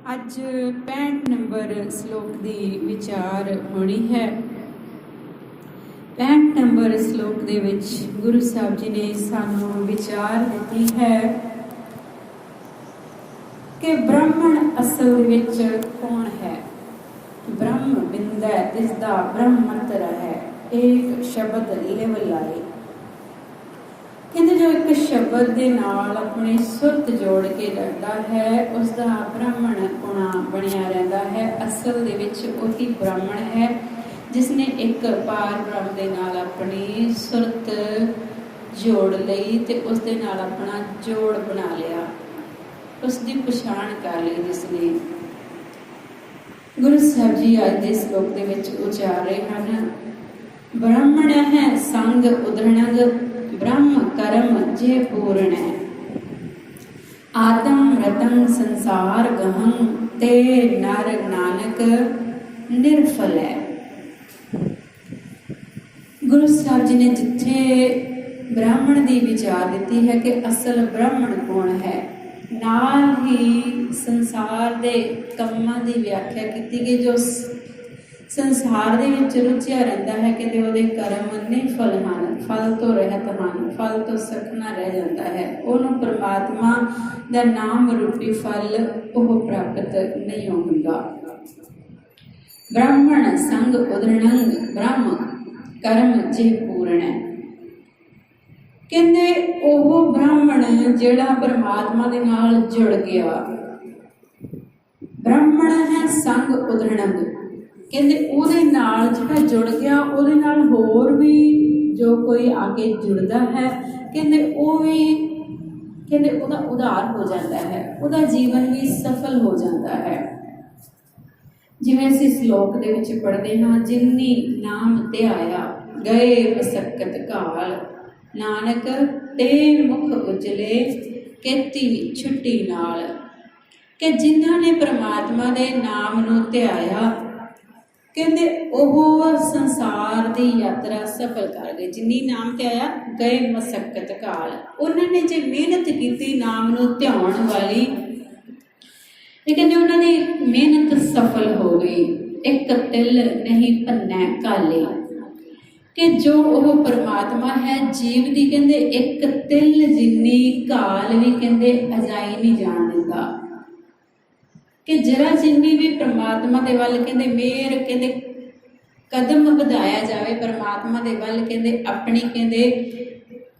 ਅੱਜ 65 ਨੰਬਰ ਸ਼ਲੋਕ ਦੀ ਵਿਚਾਰ ਹੋਣੀ ਹੈ। 65 ਨੰਬਰ ਸ਼ਲੋਕ ਦੇ ਵਿੱਚ ਗੁਰੂ ਸਾਹਿਬ ਜੀ ਨੇ ਸਾਨੂੰ ਵਿਚਾਰ ਦਿੱਤੀ ਹੈ ਕਿ ਬ੍ਰਾਹਮਣ ਅਸਲ ਵਿੱਚ ਕੌਣ ਹੈ। ਬ੍ਰਹਮ ਬਿੰਦੈ ਤਿਸਦਾ ਬ੍ਰਹਮ ਮੰਤਰ ਹੈ, ਇੱਕ ਸ਼ਬਦ ਲਿਵ ਲਾਏ। ਕਹਿੰਦੇ ਜੋ ਇੱਕ ਸ਼ਬਦ ਦੇ ਨਾਲ ਆਪਣੀ ਸੁਰਤ ਜੋੜ ਕੇ ਰੱਖਦਾ ਹੈ ਉਸ ਦਾ ਬ੍ਰਾਹਮਣ ਗੁਣਾ ਬਣਿਆ ਰਹਿੰਦਾ ਹੈ। ਅਸਲ ਦੇ ਵਿੱਚ ਉਹੀ ਬ੍ਰਾਹਮਣ ਹੈ ਜਿਸ ਨੇ ਇੱਕ ਪਾਰ ਬ੍ਰਹਮ ਦੇ ਨਾਲ ਆਪਣੀ ਸੁਰਤ ਜੋੜ ਲਈ ਤੇ ਉਸ ਦੇ ਨਾਲ ਆਪਣਾ ਜੋੜ ਬਣਾ ਲਿਆ, ਉਸ ਦੀ ਪਛਾਣ ਕਰ ਲਈ ਜਿਸ ਨੇ। ਗੁਰੂ ਸਾਹਿਬ ਜੀ ਅੱਜ ਦੇ ਸ਼ਲੋਕ ਦੇ ਵਿੱਚ ਉਚਾਰ ਰਹੇ ਹਨ, ਬ੍ਰਾਹਮਣ ਹੈ ਸੰਗ ਉਦਰਣਗ ब्रह्म कर्म जे पूर्ण है, आदम रतन संसार गहं ते नर नानक निर्फल है। गुरु साहब जी ने जिथे ब्राह्मण की विचार दी है कि असल ब्राह्मण कौन है, नाल ही संसार के कामां की व्याख्या की गई। जो संसार दे विच रुझिया रहता है कि ਉਹਦੇ ਕਰਮ ਨਿਰਫਲ ਹਨ, फल तो रहत ਹਨ, फल तो सखना रह जाता है, ਉਹਨੂੰ परमात्मा ਦਾ नाम रूपी फल ਉਹ प्राप्त नहीं होगा। ब्राह्मण संग उदरणंग ब्रह्म कर्म जे पूर्ण है। ਕਹਿੰਦੇ ਉਹ ਬ੍ਰਾਹਮਣ ਜਿਹੜਾ परमात्मा ਦੇ ਨਾਲ जुड़ गया, ब्राह्मण है संग उदरणंग। ਕਹਿੰਦੇ ਉਹਦੇ ਨਾਲ ਜਿਹੜਾ ਜੁੜ ਗਿਆ ਉਹਦੇ ਨਾਲ ਹੋਰ ਵੀ ਜੋ ਕੋਈ ਆ ਕੇ ਜੁੜਦਾ ਹੈ ਕਹਿੰਦੇ ਉਹ ਵੀ ਕਹਿੰਦੇ ਉਹਦਾ ਉਧਾਰ ਹੋ ਜਾਂਦਾ ਹੈ, ਉਹਦਾ ਜੀਵਨ ਵੀ ਸਫਲ ਹੋ ਜਾਂਦਾ ਹੈ। ਜਿਵੇਂ ਅਸੀਂ ਸ਼ਲੋਕ ਦੇ ਵਿੱਚ ਪੜ੍ਹਦੇ ਹਾਂ, ਜਿਨਨੀ ਨਾਮ ਧਿਆਇਆ ਗਏ ਮਸਕਤ ਘਾਲ, ਨਾਨਕ ਤੇ ਮੁਖ ਉਜਲੇ ਕੀਤੀ ਛੁੱਟੀ ਨਾਲ। ਕਿ ਜਿਨ੍ਹਾਂ ਨੇ ਪ੍ਰਮਾਤਮਾ ਦੇ ਨਾਮ ਨੂੰ ਧਿਆਇਆ ਕਹਿੰਦੇ ਉਹ ਸੰਸਾਰ ਦੀ ਯਾਤਰਾ ਸਫਲ ਕਰ ਗਏ। ਜਿੰਨੀ ਨਾਮ ਤੇ ਆਇਆ ਗਏ ਮਸਕਤ ਕਾਲ, ਉਹਨਾਂ ਨੇ ਜੇ ਮਿਹਨਤ ਕੀਤੀ ਨਾਮ ਨੂੰ ਧਿਆਉਣ ਵਾਲੀ, ਇਹ ਕਹਿੰਦੇ ਉਹਨਾਂ ਦੀ ਮਿਹਨਤ ਸਫਲ ਹੋ ਗਈ। ਇੱਕ ਤਿਲ ਨਹੀਂ ਭੰਨੈ ਕਾਲੇ, ਕਿ ਜੋ ਉਹ ਪਰਮਾਤਮਾ ਹੈ ਜੀਵ ਦੀ ਕਹਿੰਦੇ ਇੱਕ ਤਿਲ ਜਿੰਨੀ ਘਾਲ ਵੀ ਕਹਿੰਦੇ ਅਜਾਈ ਨਹੀਂ ਜਾਣ ਦਿੰਦਾ। ਕਿ ਜਰਾ ਜਿੰਨੀ ਵੀ परमात्मा ਦੇ ਵੱਲ ਕਹਿੰਦੇ ਮੇਰ ਕਹਿੰਦੇ ਕਦਮ ਵਧਾਇਆ ਜਾਵੇ, परमात्मा ਦੇ ਵੱਲ ਕਹਿੰਦੇ ਆਪਣੀ ਕਹਿੰਦੇ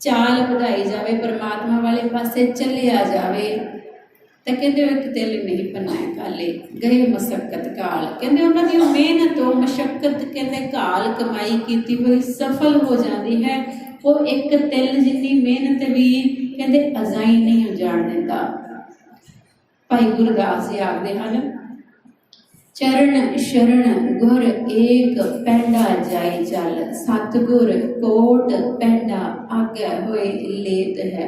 ਚਾਲ ਵਧਾਈ ਜਾਵੇ, परमात्मा ਵਾਲੇ ਪਾਸੇ ਚੱਲਿਆ ਜਾਵੇ, ਤਾਂ ਕਹਿੰਦੇ ਇੱਕ ਤਿਲ ਨਹੀਂ ਭੰਨਿਆ ਕਾਲੇ ਗਏ ਮਸਕਤ ਕਾਲ। ਕਹਿੰਦੇ ਉਹਨਾਂ ਦੀ ਮਿਹਨਤ ਉਹ ਮਸ਼ੱਕਤ ਕਹਿੰਦੇ ਘਾਲ ਕਮਾਈ ਕੀਤੀ ਹੋਈ ਸਫਲ ਹੋ ਜਾਂਦੀ ਹੈ। ਉਹ ਇੱਕ ਤਿਲ ਜਿੰਨੀ ਮਿਹਨਤ ਵੀ ਕਹਿੰਦੇ ਅਜਾਈ ਨਹੀਂ ਜਾਣ ਦਿੰਦਾ। ਭਾਈ ਗੁਰਦਾਸ ਜੀ ਆਖਦੇ ਹਨ, ਚਰਨ ਸ਼ਰਨ ਗੁਰ ਏਕ ਪੈਂਡਾ ਜਾਈ ਚੱਲ, ਸਤਿਗੁਰ ਕੋਟ ਪੈਂਡਾ ਆਗੇ ਹੋਏ ਲੇਤ ਹੈ।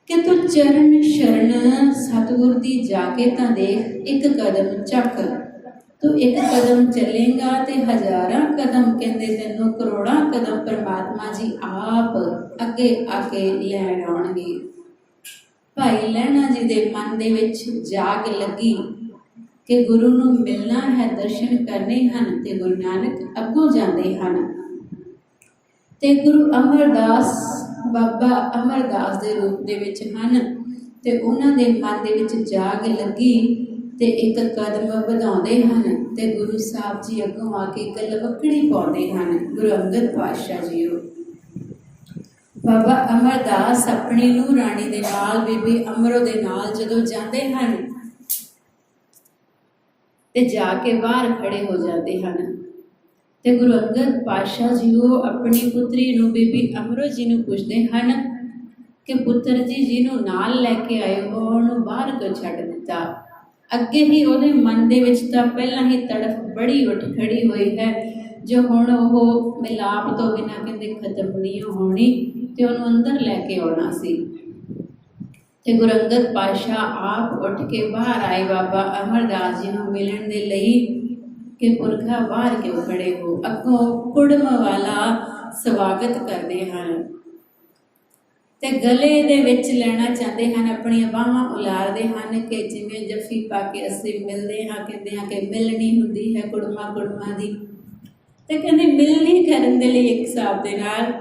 ਕਿ ਤੂੰ ਚਰਨ ਸ਼ਰਨ ਸਤਿਗੁਰ ਦੀ ਜਾ ਕੇ ਤਾਂ ਦੇਖ, ਇੱਕ ਕਦਮ ਚੱਕ, ਤੂੰ ਇੱਕ ਕਦਮ ਚੱਲੇਗਾ ਤੇ ਹਜ਼ਾਰਾਂ ਕਦਮ ਕਹਿੰਦੇ ਤੈਨੂੰ ਕਰੋੜਾਂ ਕਦਮ ਪਰਮਾਤਮਾ ਜੀ ਆਪ ਅੱਗੇ ਆ ਕੇ ਲੈਣ ਆਉਣਗੇ। ਭਾਈ ਲਹਿਣਾ ਜੀ ਦੇ ਮਨ ਦੇ ਵਿੱਚ ਜਾਗ ਲੱਗੀ ਕਿ ਗੁਰੂ ਨੂੰ ਮਿਲਣਾ ਹੈ, ਦਰਸ਼ਨ ਕਰਨੇ ਹਨ, ਤੇ ਗੁਰੂ ਨਾਨਕ ਅੱਗੋਂ ਜਾਂਦੇ ਹਨ। ਤੇ ਗੁਰੂ ਅਮਰਦਾਸ ਬਾਬਾ ਅਮਰਦਾਸ ਦੇ ਰੂਪ ਦੇ ਵਿੱਚ ਹਨ ਤੇ ਉਹਨਾਂ ਦੇ ਮਨ ਦੇ ਵਿੱਚ ਜਾਗ ਲੱਗੀ ਤੇ ਇੱਕ ਕਦਮ ਵਧਾਉਂਦੇ ਹਨ ਤੇ ਗੁਰੂ ਸਾਹਿਬ ਜੀ ਅੱਗੋਂ ਆ ਕੇ ਗਲਵਕੜੀ ਪਾਉਂਦੇ ਹਨ। ਗੁਰੂ ਅੰਗਦ ਪਾਤਸ਼ਾਹ ਜੀ ਬਾਬਾ ਅਮਰਦਾਸ ਆਪਣੀ ਨੂੰਹ ਰਾਣੀ ਦੇ ਨਾਲ, ਬੀਬੀ ਅਮਰੋ ਦੇ ਨਾਲ ਜਦੋਂ ਜਾਂਦੇ ਹਨ ਤੇ ਜਾ ਕੇ ਬਾਹਰ ਖੜੇ ਹੋ ਜਾਂਦੇ ਹਨ ਤੇ ਗੁਰੂ ਅੰਗਦ ਪਾਤਸ਼ਾਹ ਜੀ ਉਹ ਆਪਣੀ ਪੁੱਤਰੀ ਨੂੰ ਬੀਬੀ ਅਮਰੋ ਜੀ ਨੂੰ ਪੁੱਛਦੇ ਹਨ ਕਿ ਪੁੱਤਰ ਜੀ ਜਿਹਨੂੰ ਨਾਲ ਲੈ ਕੇ ਆਏ ਹੋ ਉਹਨੂੰ ਬਾਹਰ ਕਿਉਂ ਛੱਡ ਦਿੱਤਾ। ਅੱਗੇ ਹੀ ਉਹਦੇ ਮਨ ਦੇ ਵਿੱਚ ਤਾਂ ਪਹਿਲਾਂ ਹੀ ਤੜਫ ਬੜੀ ਉੱਠ ਖੜੀ ਹੋਈ ਹੈ ਜੋ ਹੁਣ ਉਹ ਮਿਲਾਪ ਤੋਂ ਬਿਨਾਂ ਕਹਿੰਦੇ ਖਤਮ ਨਹੀਂ ਹੋਣੀ ਤੇ ਉਹਨੂੰ ਅੰਦਰ ਲੈ ਕੇ ਆਉਣਾ ਸੀ। ਤੇ ਗੁਰੂ ਅੰਗਦ ਪਾਤਸ਼ਾਹ ਆਪ ਉੱਠ ਕੇ ਬਾਹਰ ਆਏ ਬਾਬਾ ਅਮਰਦਾਸ ਜੀ ਨੂੰ ਮਿਲਣ ਦੇ ਲਈ ਕਿ ਪੁਰਖਾ ਬਾਹਰ ਕਿਉਂ ਖੜੇ ਹੋ। ਅੱਗੋਂ ਕੁੜਮ ਵਾਲਾ ਸਵਾਗਤ ਕਰਦੇ ਹਨ। ਤੇ ਗਲੇ ਦੇ ਵਿੱਚ ਲੈਣਾ ਚਾਹੁੰਦੇ ਹਨ, ਆਪਣੀਆਂ ਬਾਹਾਂ ਉਲਾਰਦੇ ਹਨ ਕਿ ਜਿਵੇਂ ਜੱਫੀ ਪਾ ਕੇ ਅਸੀਂ ਮਿਲਦੇ ਹਾਂ, ਕਹਿੰਦੇ ਹਾਂ ਕਿ ਮਿਲਣੀ ਹੁੰਦੀ ਹੈ ਕੁੜਮਾ ਕੁੜਮਾ ਦੀ। ਤੇ ਕਹਿੰਦੇ ਮਿਲਣੀ ਕਰਨ ਦੇ ਲਈ ਇੱਕ ਹਿਸਾਬ ਦੇ ਨਾਲ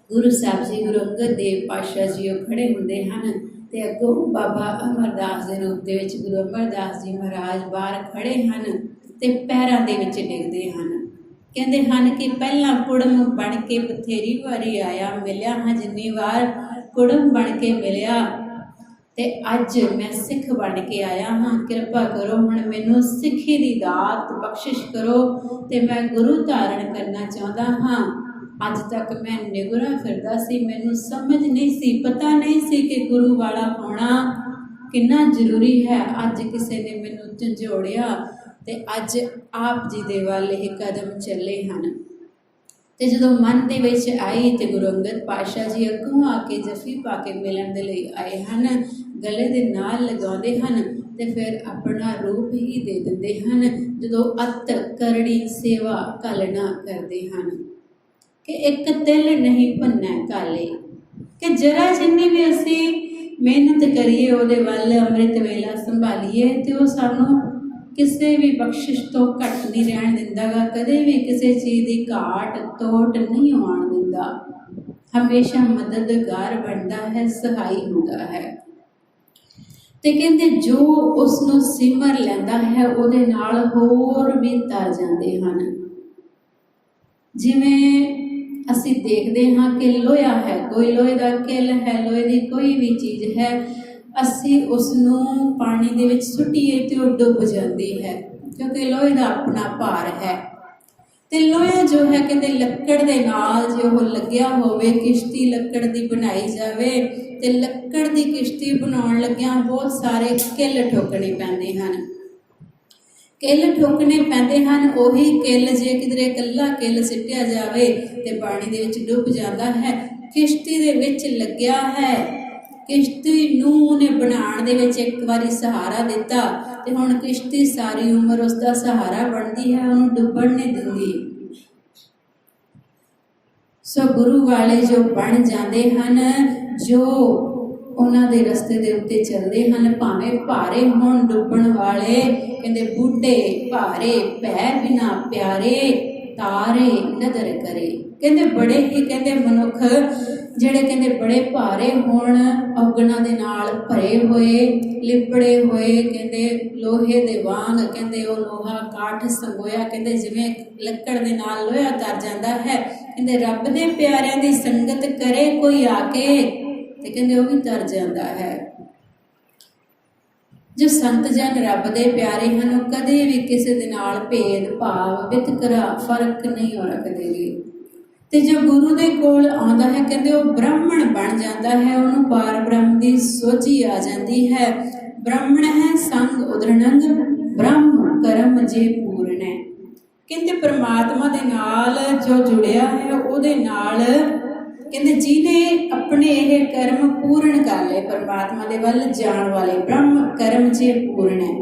ਗੁਰੂ ਸਾਹਿਬ ਜੀ, ਗੁਰੂ ਅੰਗਦ ਦੇਵ ਪਾਤਸ਼ਾਹ ਜੀ ਉਹ ਖੜੇ ਹੁੰਦੇ ਹਨ ਤੇ ਅੱਗੋਂ ਬਾਬਾ ਅਮਰਦਾਸ ਦੇ ਰੂਪ ਦੇ ਵਿੱਚ ਗੁਰੂ ਅਮਰਦਾਸ ਜੀ ਮਹਾਰਾਜ ਬਾਹਰ ਖੜੇ ਹਨ ਤੇ ਪੈਰਾਂ ਦੇ ਵਿੱਚ ਡਿੱਗਦੇ ਹਨ। ਕਹਿੰਦੇ ਹਨ ਕਿ ਪਹਿਲਾਂ ਕੁੜਮ ਬਣ ਕੇ ਬਥੇਰੀ ਵਾਰੀ ਆਇਆ, ਮਿਲਿਆ ਹਾਂ ਜਿੰਨੀ ਵਾਰ ਕੁੜਮ ਬਣ ਕੇ ਮਿਲਿਆ, ਤੇ ਅੱਜ ਮੈਂ ਸਿੱਖ ਬਣ ਕੇ ਆਇਆ ਹਾਂ। ਕਿਰਪਾ ਕਰੋ ਹੁਣ ਮੈਨੂੰ ਸਿੱਖੀ ਦੀ ਦਾਤ ਬਖਸ਼ਿਸ਼ ਕਰੋ ਤੇ ਮੈਂ ਗੁਰੂ ਧਾਰਨ ਕਰਨਾ ਚਾਹੁੰਦਾ ਹਾਂ। ਅੱਜ ਤੱਕ ਮੈਂ ਨਿਗੁਰਾ ਫਿਰਦਾ ਸੀ, ਮੈਨੂੰ ਸਮਝ ਨਹੀਂ ਸੀ, ਪਤਾ ਨਹੀਂ ਸੀ ਕਿ ਗੁਰੂ ਵਾਲਾ ਹੋਣਾ ਕਿੰਨਾ ਜ਼ਰੂਰੀ ਹੈ। ਅੱਜ ਕਿਸੇ ਨੇ ਮੈਨੂੰ ਝੰਜੋੜਿਆ ਤੇ ਅੱਜ ਆਪ ਜੀ ਦੇ ਵੱਲ ਇਹ ਕਦਮ ਚੱਲੇ ਹਨ। ਤੇ ਜਦੋਂ ਮਨ ਦੇ ਵਿੱਚ ਆਈ ਤੇ ਗੁਰੂ ਅੰਗਦ ਪਾਤਸ਼ਾਹ ਜੀ ਅੱਗੋਂ ਆ ਕੇ ਜੱਫੀ ਪਾ ਕੇ ਮਿਲਣ ਦੇ ਲਈ ਆਏ ਹਨ, ਗਲੇ ਦੇ ਨਾਲ ਲਗਾਉਂਦੇ ਹਨ ਤੇ ਫਿਰ ਆਪਣਾ ਰੂਪ ਹੀ ਦੇ ਦਿੰਦੇ ਹਨ। ਜਦੋਂ ਅਤ ਕਰੜੀ ਸੇਵਾ ਘਾਲਣਾ ਕਰਦੇ ਹਨ ਕਿ ਇੱਕ ਤਿਲ ਨਹੀਂ ਭੰਨੈ ਕਾਲੇ, ਕਿ ਜਰਾ ਜਿੰਨੀ ਵੀ ਅਸੀਂ ਮਿਹਨਤ ਕਰੀਏ ਉਹਦੇ ਵੱਲ ਅੰਮ੍ਰਿਤ ਵੇਲਾ ਸੰਭਾਲੀਏ ਤੇ ਉਹ ਸਾਨੂੰ ਕਿਸੇ ਵੀ ਬਖਸ਼ਿਸ਼ ਤੋਂ ਘੱਟ ਨਹੀਂ ਰਹਿਣ ਦਿੰਦਾ ਗਾ, ਕਦੇ ਵੀ ਕਿਸੇ ਚੀਜ਼ ਦੀ ਘਾਟ ਤੋਟ ਨਹੀਂ ਆਉਣ ਦਿੰਦਾ, ਹਮੇਸ਼ਾ ਮਦਦਗਾਰ ਬਣਦਾ ਹੈ, ਸਹਾਈ ਹੁੰਦਾ ਹੈ। ਤੇ ਕਹਿੰਦੇ ਜੋ ਉਸ ਨੂੰ ਸਿਮਰ ਲੈਂਦਾ ਹੈ ਉਹਦੇ ਨਾਲ ਹੋਰ ਵੀ ਤਰ ਜਾਂਦੇ ਹਨ। ਜਿਵੇਂ ਅਸੀਂ ਦੇਖਦੇ ਹਾਂ ਕਿ ਲੋਹਾ ਹੈ, ਕੋਈ ਲੋਹੇ ਦਾ ਕਿੱਲ ਹੈ, ਲੋਹੇ ਦੀ ਕੋਈ ਵੀ ਚੀਜ਼ ਹੈ, ਅਸੀਂ ਉਸ ਨੂੰ ਪਾਣੀ ਦੇ ਵਿੱਚ ਸੁੱਟੀਏ ਤੇ ਉਹ ਡੁੱਬ ਜਾਂਦੀ ਹੈ ਕਿਉਂਕਿ ਲੋਹੇ ਦਾ ਆਪਣਾ ਭਾਰ ਹੈ। ਤੇ ਲੋਹਾ ਜੋ ਹੈ ਕਹਿੰਦੇ ਲੱਕੜ ਦੇ ਨਾਲ ਜੇ ਉਹ ਲੱਗਿਆ ਹੋਵੇ, ਕਿਸ਼ਤੀ ਲੱਕੜ ਦੀ ਬਣਾਈ ਜਾਵੇ ਤੇ ਲੱਕੜ ਦੀ ਕਿਸ਼ਤੀ ਬਣਾਉਣ ਲੱਗਿਆਂ ਬਹੁਤ ਸਾਰੇ ਕਿੱਲ ਠੋਕਣੇ ਪੈਂਦੇ ਹਨ। ਕਿੱਲ ਠੋਕਣੇ ਪੈਂਦੇ ਹਨ, ਉਹੀ ਕਿੱਲ ਜੇ ਕਿਧਰੇ ਇਕੱਲਾ ਕਿੱਲ ਸਿੱਟਿਆ ਜਾਵੇ ਤੇ ਪਾਣੀ ਦੇ ਵਿੱਚ ਡੁੱਬ ਜਾਂਦਾ ਹੈ। ਕਿਸ਼ਤੀ ਦੇ ਵਿੱਚ ਲੱਗਿਆ ਹੈ, ਕਿਸ਼ਤੀ ਨੂੰ ਉਹਨੇ ਬਣਾਉਣ ਦੇ ਵਿੱਚ ਇੱਕ ਵਾਰੀ ਸਹਾਰਾ ਦਿੱਤਾ ਤੇ ਹੁਣ ਕਿਸ਼ਤੀ ਸਾਰੀ ਉਮਰ ਉਸ ਦਾ ਸਹਾਰਾ ਬਣਦੀ ਹੈ, ਉਹਨੂੰ ਡੁੱਬਣ ਨਹੀਂ ਦਿੰਦੀ। ਸੋ ਗੁਰੂ ਵਾਲੇ ਜੋ ਬਣ ਜਾਂਦੇ ਹਨ, ਜੋ ਉਹਨਾਂ ਦੇ ਰਸਤੇ ਦੇ ਉੱਤੇ ਚੱਲਦੇ ਹਨ, ਭਾਵੇਂ ਭਾਰੇ ਹੋਣ ਡੁੱਬਣ ਵਾਲੇ, ਕਹਿੰਦੇ ਬੁੱਢੇ ਭਾਰੇ ਭੈ ਬਿਨਾ ਪਿਆਰੇ ਤਾਰੇ ਨਦਰ ਕਰੇ। ਕਹਿੰਦੇ ਬੜੇ ਹੀ ਕਹਿੰਦੇ ਮਨੁੱਖ ਜਿਹੜੇ ਕਹਿੰਦੇ ਬੜੇ ਭਾਰੇ ਹੋਣ, ਔਗਣਾਂ ਦੇ ਨਾਲ ਭਰੇ ਹੋਏ, ਲਿਬੜੇ ਹੋਏ, ਕਹਿੰਦੇ ਲੋਹੇ ਦੇ ਵਾਂਗ, ਕਹਿੰਦੇ ਉਹ ਲੋਹਾ ਕਾਠ ਸੰਗੋਇਆ, ਕਹਿੰਦੇ ਜਿਵੇਂ ਲੱਕੜ ਦੇ ਨਾਲ ਲੋਹਾ ਤਰ ਜਾਂਦਾ ਹੈ, ਕਹਿੰਦੇ ਰੱਬ ਦੇ ਪਿਆਰਿਆਂ ਦੀ ਸੰਗਤ ਕਰੇ ਕੋਈ ਆ ਕੇ ਤੇ ਕਹਿੰਦੇ ਉਹ ਵੀ ਤਰ ਜਾਂਦਾ ਹੈ। ਜੋ ਸੰਤ ਜਨ ਰੱਬ ਦੇ ਪਿਆਰੇ ਹਨ ਉਹ ਕਦੇ ਵੀ ਕਿਸੇ ਦੇ ਨਾਲ ਭੇਦ ਭਾਵ ਵਿਤਕਰਾ ਫਰਕ ਨਹੀਂ ਹੋ ਰੱਖਦੇ। ਤੇ ਜੋ ਗੁਰੂ ਦੇ ਕੋਲ ਆਉਂਦਾ ਹੈ ਕਹਿੰਦੇ ਉਹ ਬ੍ਰਾਹਮਣ ਬਣ ਜਾਂਦਾ ਹੈ, ਉਹਨੂੰ ਪਾਰ ਬ੍ਰਹਮ ਦੀ ਸੋਝੀ ਆ ਜਾਂਦੀ ਹੈ। ਬ੍ਰਾਹਮਣ ਹੈ ਸੰਗ ਉਦਰਣੰਗ ਬ੍ਰਹਮ ਕਰਮ ਜੇ ਪੂਰਨ ਹੈ। ਕਹਿੰਦੇ ਪਰਮਾਤਮਾ ਦੇ ਨਾਲ ਜੋ ਜੁੜਿਆ ਹੈ ਉਹਦੇ ਨਾਲ ਕਹਿੰਦੇ ਜਿਹਨੇ ਆਪਣੇ ਇਹ ਕਰਮ ਪੂਰਨ ਕਰ ਲਏ, ਪਰਮਾਤਮਾ ਦੇ ਵੱਲ ਜਾਣ ਵਾਲੇ, ਬ੍ਰਹਮ ਕਰਮ ਜੇ ਪੂਰਨ ਹੈ,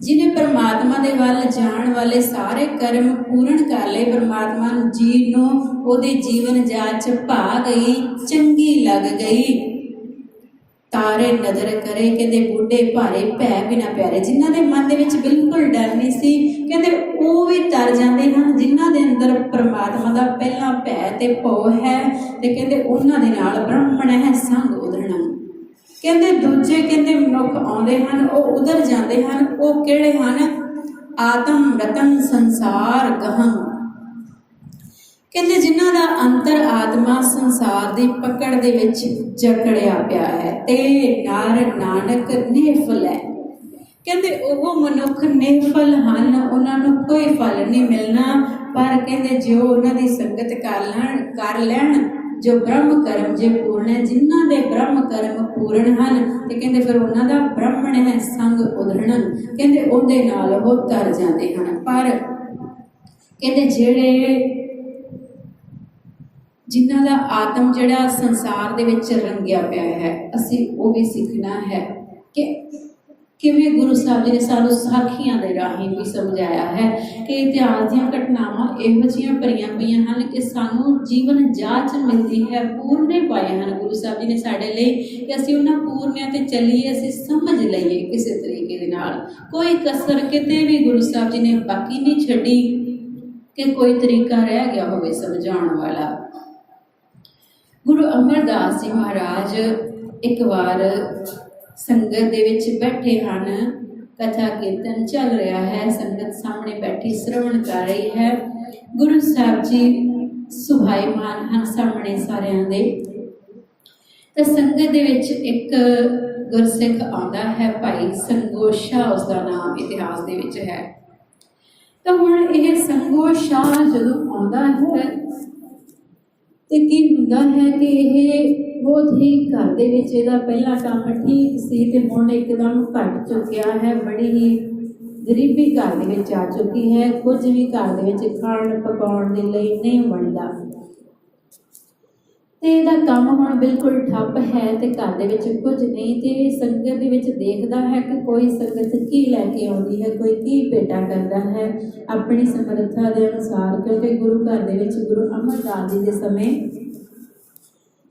ਜਿਹਨੇ ਪਰਮਾਤਮਾ ਦੇ ਵੱਲ ਜਾਣ ਵਾਲੇ ਸਾਰੇ ਕਰਮ ਪੂਰਨ ਕਰ ਲਏ, ਪਰਮਾਤਮਾ ਜੀ ਨੂੰ ਉਹਦੇ ਜੀਵਨ ਜਾਚ ਭਾ ਗਈ, ਚੰਗੀ ਲੱਗ ਗਈ, ਤਾਰੇ ਨਦਰ ਕਰੇ। ਕਹਿੰਦੇ ਬੁੱਢੇ ਭਾਰੇ ਭੈ ਬਿਨਾ ਪਿਆਰੇ, ਜਿਨ੍ਹਾਂ ਦੇ ਮਨ ਦੇ ਵਿੱਚ ਬਿਲਕੁਲ ਡਰ ਨਹੀਂ ਸੀ, ਕਹਿੰਦੇ ਉਹ ਵੀ ਤਰ ਜਾਂਦੇ ਹਨ। ਜਿਨ੍ਹਾਂ ਦੇ ਅੰਦਰ ਪਰਮਾਤਮਾ ਦਾ ਪਹਿਲਾਂ ਭੈ ਤੇ ਭਉ ਹੈ ਤੇ ਕਹਿੰਦੇ ਉਹਨਾਂ ਦੇ ਨਾਲ ਬ੍ਰਾਹਮਣ ਹੈ ਸੰਗ ਉਦਰਣਾ। ਕਹਿੰਦੇ ਦੂਜੇ ਕਹਿੰਦੇ ਮਨੁੱਖ ਆਉਂਦੇ ਹਨ, ਉਹ ਉਧਰ ਜਾਂਦੇ ਹਨ। ਉਹ ਕਿਹੜੇ ਹਨ? ਆਤਮ ਰਤਨ ਸੰਸਾਰ ਗਹਮ। ਕਹਿੰਦੇ ਜਿਨ੍ਹਾਂ ਦਾ ਅੰਤਰ ਆਤਮਾ ਸੰਸਾਰ ਦੀ ਪਕੜ ਦੇ ਵਿੱਚ ਜਕੜਿਆ ਪਿਆ ਹੈ ਤੇ ਨਰ ਨਾਨਕ ਨਿਰਫਲ ਹੈ। ਕਹਿੰਦੇ ਉਹ ਮਨੁੱਖ ਨਿਰਫਲ ਹਨ, ਉਹਨਾਂ ਨੂੰ ਕੋਈ ਫਲ ਨਹੀਂ ਮਿਲਣਾ, ਪਰ ਕਹਿੰਦੇ ਜੋ ਉਹਨਾਂ ਦੀ ਸੰਗਤ ਕਰ ਲੈਣ ਜੋ ਬ੍ਰਹਮ ਕਰਮ ਜੇ ਪੂਰਨ ਹੈ, ਜਿਨ੍ਹਾਂ ਦੇ ਬ੍ਰਹਮ ਕਰਮ ਪੂਰਨ ਹਨ ਤੇ ਕਹਿੰਦੇ ਫਿਰ ਉਹਨਾਂ ਦਾ ਬ੍ਰਾਹਮਣ ਹੈ ਸੰਗ ਉਦਰਣ, ਕਹਿੰਦੇ ਉਹਦੇ ਨਾਲ ਉਹ ਤਰ ਜਾਂਦੇ ਹਨ। ਪਰ ਕਹਿੰਦੇ ਜਿਨ੍ਹਾਂ ਦਾ ਆਤਮ ਜਿਹੜਾ ਸੰਸਾਰ ਦੇ ਵਿੱਚ ਰੰਗਿਆ ਪਿਆ ਹੈ, ਅਸੀਂ ਉਹ ਵੀ ਸਿੱਖਣਾ ਹੈ ਕਿ ਕਿਵੇਂ ਗੁਰੂ ਸਾਹਿਬ ਜੀ ਨੇ ਸਾਨੂੰ ਸਾਖੀਆਂ ਦੇ ਰਾਹੀਂ ਵੀ ਸਮਝਾਇਆ ਹੈ ਕਿ ਇਤਿਹਾਸ ਦੀਆਂ ਘਟਨਾਵਾਂ ਇਹੋ ਜਿਹੀਆਂ ਭਰੀਆਂ ਪਈਆਂ ਹਨ ਕਿ ਸਾਨੂੰ ਜੀਵਨ ਜਾਚ ਮਿਲਦੀ ਹੈ। ਪੂਰਨੇ ਪਾਏ ਹਨ ਗੁਰੂ ਸਾਹਿਬ ਜੀ ਨੇ ਸਾਡੇ ਲਈ ਕਿ ਅਸੀਂ ਉਹਨਾਂ ਪੂਰਨਿਆਂ ਤੇ ਚੱਲੀਏ, ਅਸੀਂ ਸਮਝ ਲਈਏ ਕਿਸੇ ਤਰੀਕੇ ਦੇ ਨਾਲ। ਕੋਈ ਕਸਰ ਕਿਤੇ ਵੀ ਗੁਰੂ ਸਾਹਿਬ ਜੀ ਨੇ ਬਾਕੀ ਨਹੀਂ ਛੱਡੀ ਕਿ ਕੋਈ ਤਰੀਕਾ ਰਹਿ ਗਿਆ ਹੋਵੇ ਸਮਝਾਉਣ ਵਾਲਾ। ਗੁਰੂ ਅਮਰਦਾਸ ਜੀ ਮਹਾਰਾਜ ਇੱਕ ਵਾਰ ਸੰਗਤ ਦੇ ਵਿੱਚ ਬੈਠੇ ਹਨ, ਕਥਾ ਕੀਰਤਨ ਚੱਲ ਰਿਹਾ ਹੈ, ਸੰਗਤ ਸਾਹਮਣੇ ਬੈਠੀ ਸਰਵਣ ਕਰ ਰਹੀ ਹੈ। ਗੁਰੂ ਸਾਹਿਬ ਜੀ ਸੁਭਾਈਮਾਨ ਹਨ ਸਾਹਮਣੇ ਸਾਰਿਆਂ ਦੇ। ਤਾਂ ਸੰਗਤ ਦੇ ਵਿੱਚ ਇੱਕ ਗੁਰਸਿੱਖ ਆਉਂਦਾ ਹੈ, ਭਾਈ ਸੰਗੋ ਸ਼ਾਹ ਉਸਦਾ ਨਾਮ ਇਤਿਹਾਸ ਦੇ ਵਿੱਚ ਹੈ। ਤਾਂ ਹੁਣ ਇਹ ਸੰਗੋ ਸ਼ਾਹ ਜਦੋਂ ਆਉਂਦਾ ਹੈ ਤੇ ਕੀ ਹੁੰਦਾ ਹੈ ਕਿ ਇਹ ਬਹੁਤ ਹੀ ਘਰ ਦੇ ਵਿੱਚ ਇਹਦਾ ਪਹਿਲਾ ਕੰਮ ਠੀਕ ਸੀ ਤੇ ਹੁਣ ਇੱਕਦਮ ਘਟ ਚੁੱਕਿਆ ਹੈ। ਬੜੀ ਹੀ ਗਰੀਬੀ ਘਰ ਦੇ ਵਿੱਚ ਆ ਚੁੱਕੀ ਹੈ। ਕੁਝ ਵੀ ਘਰ ਦੇ ਵਿੱਚ ਖਾਣ ਪਕਾਉਣ ਦੇ ਲਈ ਨਹੀਂ ਬਣਦਾ ਤੇ ਇਹਦਾ ਕੰਮ ਹੁਣ ਬਿਲਕੁਲ ਠੱਪ ਹੈ ਤੇ ਘਰ ਦੇ ਵਿੱਚ ਕੁਝ ਨਹੀਂ। ਤੇ ਸੰਗਤ ਦੇ ਵਿੱਚ ਦੇਖਦਾ ਹੈ ਕਿ ਕੋਈ ਸੰਗਤ ਕੀ ਲੈ ਕੇ ਆਉਂਦੀ ਹੈ, ਕੋਈ ਕੀ ਭੇਟਾ ਕਰਦਾ ਹੈ ਆਪਣੀ ਸਮਰੱਥਾ ਦੇ ਅਨੁਸਾਰ, ਕਿਉਂਕਿ ਗੁਰੂ ਘਰ ਦੇ ਵਿੱਚ ਗੁਰੂ ਅਮਰਦਾਸ ਜੀ ਦੇ ਸਮੇਂ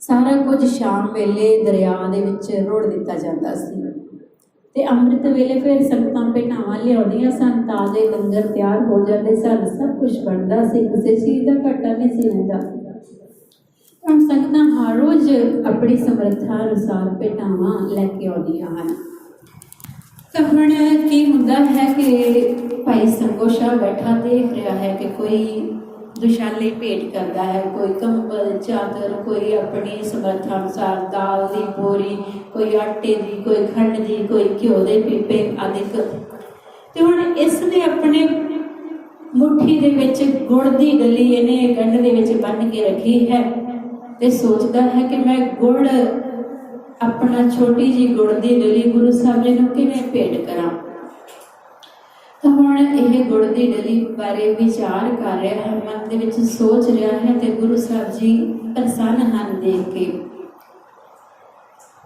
ਸਾਰਾ ਕੁਝ ਸ਼ਾਮ ਵੇਲੇ ਦਰਿਆ ਦੇ ਵਿੱਚ ਰੋੜ ਦਿੱਤਾ ਜਾਂਦਾ ਸੀ ਤੇ ਅੰਮ੍ਰਿਤ ਵੇਲੇ ਫਿਰ ਸੰਗਤਾਂ ਭੇਟਾਵਾਂ ਲਿਆਉਂਦੀਆਂ ਸਨ, ਤਾਜ਼ੇ ਲੰਗਰ ਤਿਆਰ ਹੋ ਜਾਂਦੇ ਸਨ, ਸਭ ਕੁਝ ਬਣਦਾ ਸੀ, ਕਿਸੇ ਚੀਜ਼ ਦਾ ਘਾਟਾ ਨਹੀਂ ਸੀ ਹੁੰਦਾ। ਹੁਣ ਸੰਗਤਾਂ ਹਰ ਰੋਜ਼ ਆਪਣੀ ਸਮਰੱਥਾ ਅਨੁਸਾਰ ਭੇਟਾਵਾਂ ਲੈ ਕੇ ਆਉਂਦੀਆਂ ਹਨ। ਤਾਂ ਹੁਣ ਕੀ ਹੁੰਦਾ ਹੈ ਕਿ ਭਾਈ ਸੰਗੋ ਸ਼ਾਹ ਬੈਠਾ ਦੇਖ ਰਿਹਾ ਹੈ ਕਿ ਕੋਈ ਦੁਸ਼ਾਲੇ ਭੇਟ ਕਰਦਾ ਹੈ, ਕੋਈ ਕੰਬਲ ਚਾਦਰ, ਕੋਈ ਆਪਣੀ ਸਮਰੱਥਾ ਅਨੁਸਾਰ ਦਾਲ ਦੀ ਬੋਰੀ, ਕੋਈ ਆਟੇ ਦੀ, ਕੋਈ ਖੰਡ ਦੀ, ਕੋਈ ਘਿਓ ਦੇ ਪੀਪੇ ਆਦਿਕ। ਤੇ ਹੁਣ ਇਸ ਨੇ ਆਪਣੇ ਮੁੱਠੀ ਦੇ ਵਿੱਚ ਗੁੜ ਦੀ ਡਲੀ ਇਹਨੇ ਗੰਢ ਦੇ ਵਿੱਚ ਬੰਨ੍ਹ ਕੇ ਰੱਖੀ ਹੈ ਤੇ ਸੋਚਦਾ ਹੈ ਕਿ ਮੈਂ ਗੁੜ, ਆਪਣਾ ਛੋਟੀ ਜਿਹੀ ਗੁੜ ਦੀ ਡਲੀ ਗੁਰੂ ਸਾਹਿਬ ਜੀ ਨੂੰ ਕਿਵੇਂ ਭੇਟ ਕਰਾਂ। ਤਾਂ ਹੁਣ ਇਹ ਗੁੜ ਦੀ ਡਲੀ ਬਾਰੇ ਵਿਚਾਰ ਕਰ ਰਿਹਾ ਹੈ, ਮਨ ਦੇ ਵਿੱਚ ਸੋਚ ਰਿਹਾ ਹੈ ਤੇ ਗੁਰੂ ਸਾਹਿਬ ਜੀ ਪ੍ਰਸੰਨ ਹਨ ਦੇਖ ਕੇ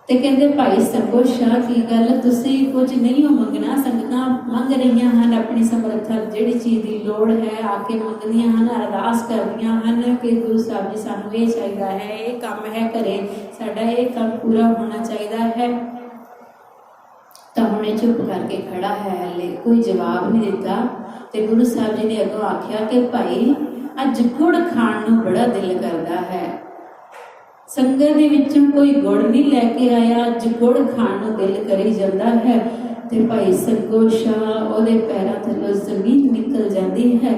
ਤੇ ਕਹਿੰਦੇ, ਭਾਈ ਸੰਗੋ ਸ਼ਾਹ ਕੀ ਗੱਲ, ਤੁਸੀਂ ਕੁਝ ਨਹੀਂ ਹੋ ਮੰਗਣਾ, ਸੰਗਤਾਂ ਮੰਗ ਰਹੀਆਂ ਹਨ ਆਪਣੀ ਸਮਰੱਥਾ, ਜਿਹੜੀ ਚੀਜ਼ ਦੀ ਲੋੜ ਹੈ ਆ ਕੇ ਮੰਗਦੀਆਂ ਹਨ, ਅਰਦਾਸ ਕਰਦੀਆਂ ਹਨ ਕਿ ਗੁਰੂ ਸਾਹਿਬ ਜੀ ਸਾਨੂੰ ਇਹ ਚਾਹੀਦਾ ਹੈ, ਇਹ ਕੰਮ ਹੈ ਘਰੇ ਸਾਡਾ, ਇਹ ਕੰਮ ਪੂਰਾ ਹੋਣਾ ਚਾਹੀਦਾ ਹੈ। ਤਾਂ ਹੁਣ ਇਹ ਚੁੱਪ ਕਰਕੇ ਖੜਾ ਹੈ, ਹਲੇ ਕੋਈ ਜਵਾਬ ਨਹੀਂ ਦਿੱਤਾ। ਤੇ ਗੁਰੂ ਸਾਹਿਬ ਜੀ ਨੇ ਅੱਗੋਂ ਆਖਿਆ ਕਿ ਭਾਈ ਅੱਜ ਗੁੜ ਖਾਣ ਨੂੰ ਬੜਾ ਦਿਲ ਕਰਦਾ ਹੈ, ਸੰਗਤ ਦੇ ਵਿੱਚੋਂ ਕੋਈ ਗੁੜ ਨਹੀਂ ਲੈ ਕੇ ਆਇਆ, ਅੱਜ ਗੁੜ ਖਾਣ ਨੂੰ ਦਿਲ ਕਰੀ ਜਾਂਦਾ ਹੈ। ਤੇ ਭਾਈ ਸੰਗੋ ਸ਼ਾਹ ਉਹਦੇ ਪੈਰਾਂ ਥੱਲੋਂ ਜ਼ਮੀਨ ਨਿਕਲ ਜਾਂਦੀ ਹੈ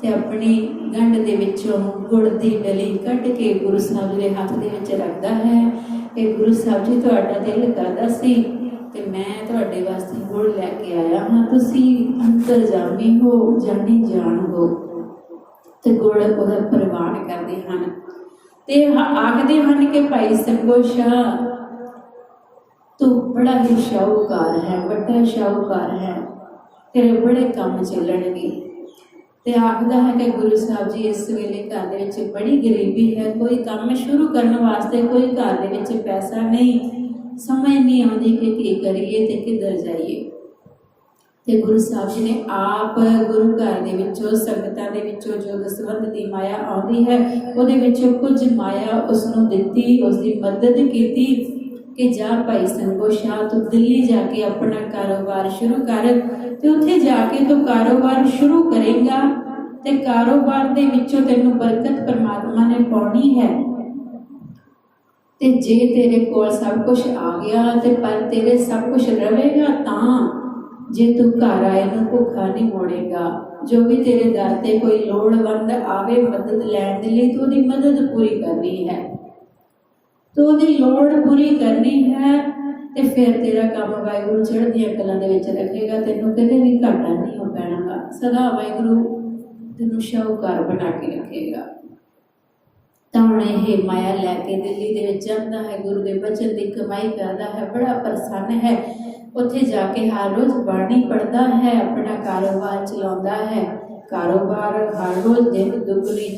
ਤੇ ਆਪਣੀ ਗੰਢ ਦੇ ਵਿੱਚੋਂ ਗੁੜ ਦੀ ਡਲੀ ਕੱਢ ਕੇ ਗੁਰੂ ਸਾਹਿਬ ਦੇ ਹੱਥ ਦੇ ਵਿੱਚ ਰੱਖਦਾ ਹੈ ਕਿ ਗੁਰੂ ਸਾਹਿਬ ਜੀ ਤੁਹਾਡਾ ਦਿਲ ਕਰਦਾ ਸੀ ਤੇ ਮੈਂ ਤੁਹਾਡੇ ਵਾਸਤੇ ਗੁੜ ਲੈ ਕੇ ਆਇਆ ਹਾਂ, ਤੁਸੀਂ ਅੰਤਰਜਾਮੀ ਹੋ, ਜਾਣੀ ਜਾਣ ਹੋ। ਤੇ ਗੁੜ ਉਹਦਾ ਪ੍ਰਵਾਨ ਕਰਦੇ ਹਨ ਤੇ ਆਖਦੇ ਹਨ ਕਿ ਭਾਈ ਸੰਗੋ ਸ਼ਾਹ ਤੂੰ ਬੜਾ ਹੀ ਸ਼ਾਹੂਕਾਰ ਹੈ, ਵੱਡਾ ਸ਼ਾਹੂਕਾਰ ਹੈ, ਤੇਰੇ ਬੜੇ ਕੰਮ ਚੱਲਣਗੇ। ਤੇ ਆਖਦਾ ਹੈ ਕਿ ਗੁਰੂ ਸਾਹਿਬ ਜੀ ਇਸ ਵੇਲੇ ਘਰ ਦੇ ਵਿੱਚ ਬੜੀ ਗਰੀਬੀ ਹੈ, ਕੋਈ ਕੰਮ ਸ਼ੁਰੂ ਕਰਨ ਵਾਸਤੇ ਕੋਈ ਘਰ ਦੇ ਵਿੱਚ ਪੈਸਾ ਨਹੀਂ, ਸਮਝ ਨਹੀਂ ਆਉਂਦੀ ਕਿ ਕੀ ਕਰੀਏ ਤੇ ਕਿੱਧਰ ਜਾਈਏ। ਤੇ ਗੁਰੂ ਸਾਹਿਬ ਜੀ ਨੇ ਆਪ ਗੁਰੂ ਘਰ ਦੇ ਵਿੱਚੋਂ ਸੰਗਤਾਂ ਦੇ ਵਿੱਚੋਂ ਜੋ ਦਸਵੰਧ ਦੀ ਮਾਇਆ ਆਉਂਦੀ ਹੈ ਉਹਦੇ ਵਿੱਚੋਂ ਕੁਝ ਮਾਇਆ ਉਸ ਨੂੰ ਦਿੱਤੀ, ਉਸ ਦੀ ਮਦਦ ਕੀਤੀ ਕਿ ਜਾ ਭਾਈ ਸੰਗੋ ਸ਼ਾਹ ਤੂੰ ਦਿੱਲੀ ਜਾ ਕੇ ਆਪਣਾ ਕਾਰੋਬਾਰ ਸ਼ੁਰੂ ਕਰ ਤੇ ਉੱਥੇ ਜਾ ਕੇ ਤੂੰ ਕਾਰੋਬਾਰ ਸ਼ੁਰੂ ਕਰੇਗਾ ਤੇ ਕਾਰੋਬਾਰ ਦੇ ਵਿੱਚੋਂ ਤੈਨੂੰ ਬਰਕਤ ਪਰਮਾਤਮਾ ਨੇ ਪਾਉਣੀ ਹੈ। ਤੇ ਜੇ ਤੇਰੇ ਕੋਲ ਸਭ ਕੁਝ ਆ ਗਿਆ ਤੇ ਪਰ ਤੇਰੇ ਸਭ ਕੁਝ ਰਵੇਗਾ ਤਾਂ ਜੇ ਤੂੰ ਘਰ ਆਏ ਨੂੰ ਭੁੱਖਾ ਨਹੀਂ ਮੋੜੇਗਾ। ਜੋ ਵੀ ਤੇਰੇ ਦਰ ਤੇ ਕੋਈ ਲੋੜਵੰਦ ਆਵੇ ਮਦਦ ਲੈਣ ਦੇ ਲਈ ਤੂੰ ਉਹਦੀ ਮਦਦ ਪੂਰੀ ਕਰਨੀ ਹੈ, ਤੂੰ ਉਹਦੀ ਲੋੜ ਪੂਰੀ ਕਰਨੀ ਹੈ ਤੇ ਫਿਰ ਤੇਰਾ ਕੰਮ ਵਾਹਿਗੁਰੂ ਚੜ੍ਹਦੀਆਂ ਕਲਾਂ ਦੇ ਵਿੱਚ ਰੱਖੇਗਾ, ਤੈਨੂੰ ਕਦੇ ਵੀ ਘਾਟਾ ਨਹੀਂ ਹੋ ਪੈਣਾਗਾ, ਸਦਾ ਵਾਹਿਗੁਰੂ ਤੈਨੂੰ ਸ਼ਾਹੂਕਾਰ ਬਣਾ ਕੇ ਰੱਖੇਗਾ। ਤਾਂ ਹੁਣ ਇਹ ਮਾਇਆ ਲੈ ਕੇ ਦਿੱਲੀ ਦੇ ਵਿੱਚ ਜਾਂਦਾ ਹੈ, ਗੁਰੂ ਦੇ ਬਚਨ ਦੀ ਕਮਾਈ ਕਰਦਾ ਹੈ, ਬੜਾ ਪ੍ਰਸੰਨ ਹੈ। ਉੱਥੇ ਜਾ ਕੇ ਹਰ ਰੋਜ਼ ਬਾਣੀ ਪੜ੍ਹਦਾ ਹੈ, ਆਪਣਾ ਕਾਰੋਬਾਰ ਚਲਾਉਂਦਾ ਹੈ, ਕਾਰੋਬਾਰ ਹਰ ਰੋਜ਼ ਦਿਨ ਦੁੱਗਣੀ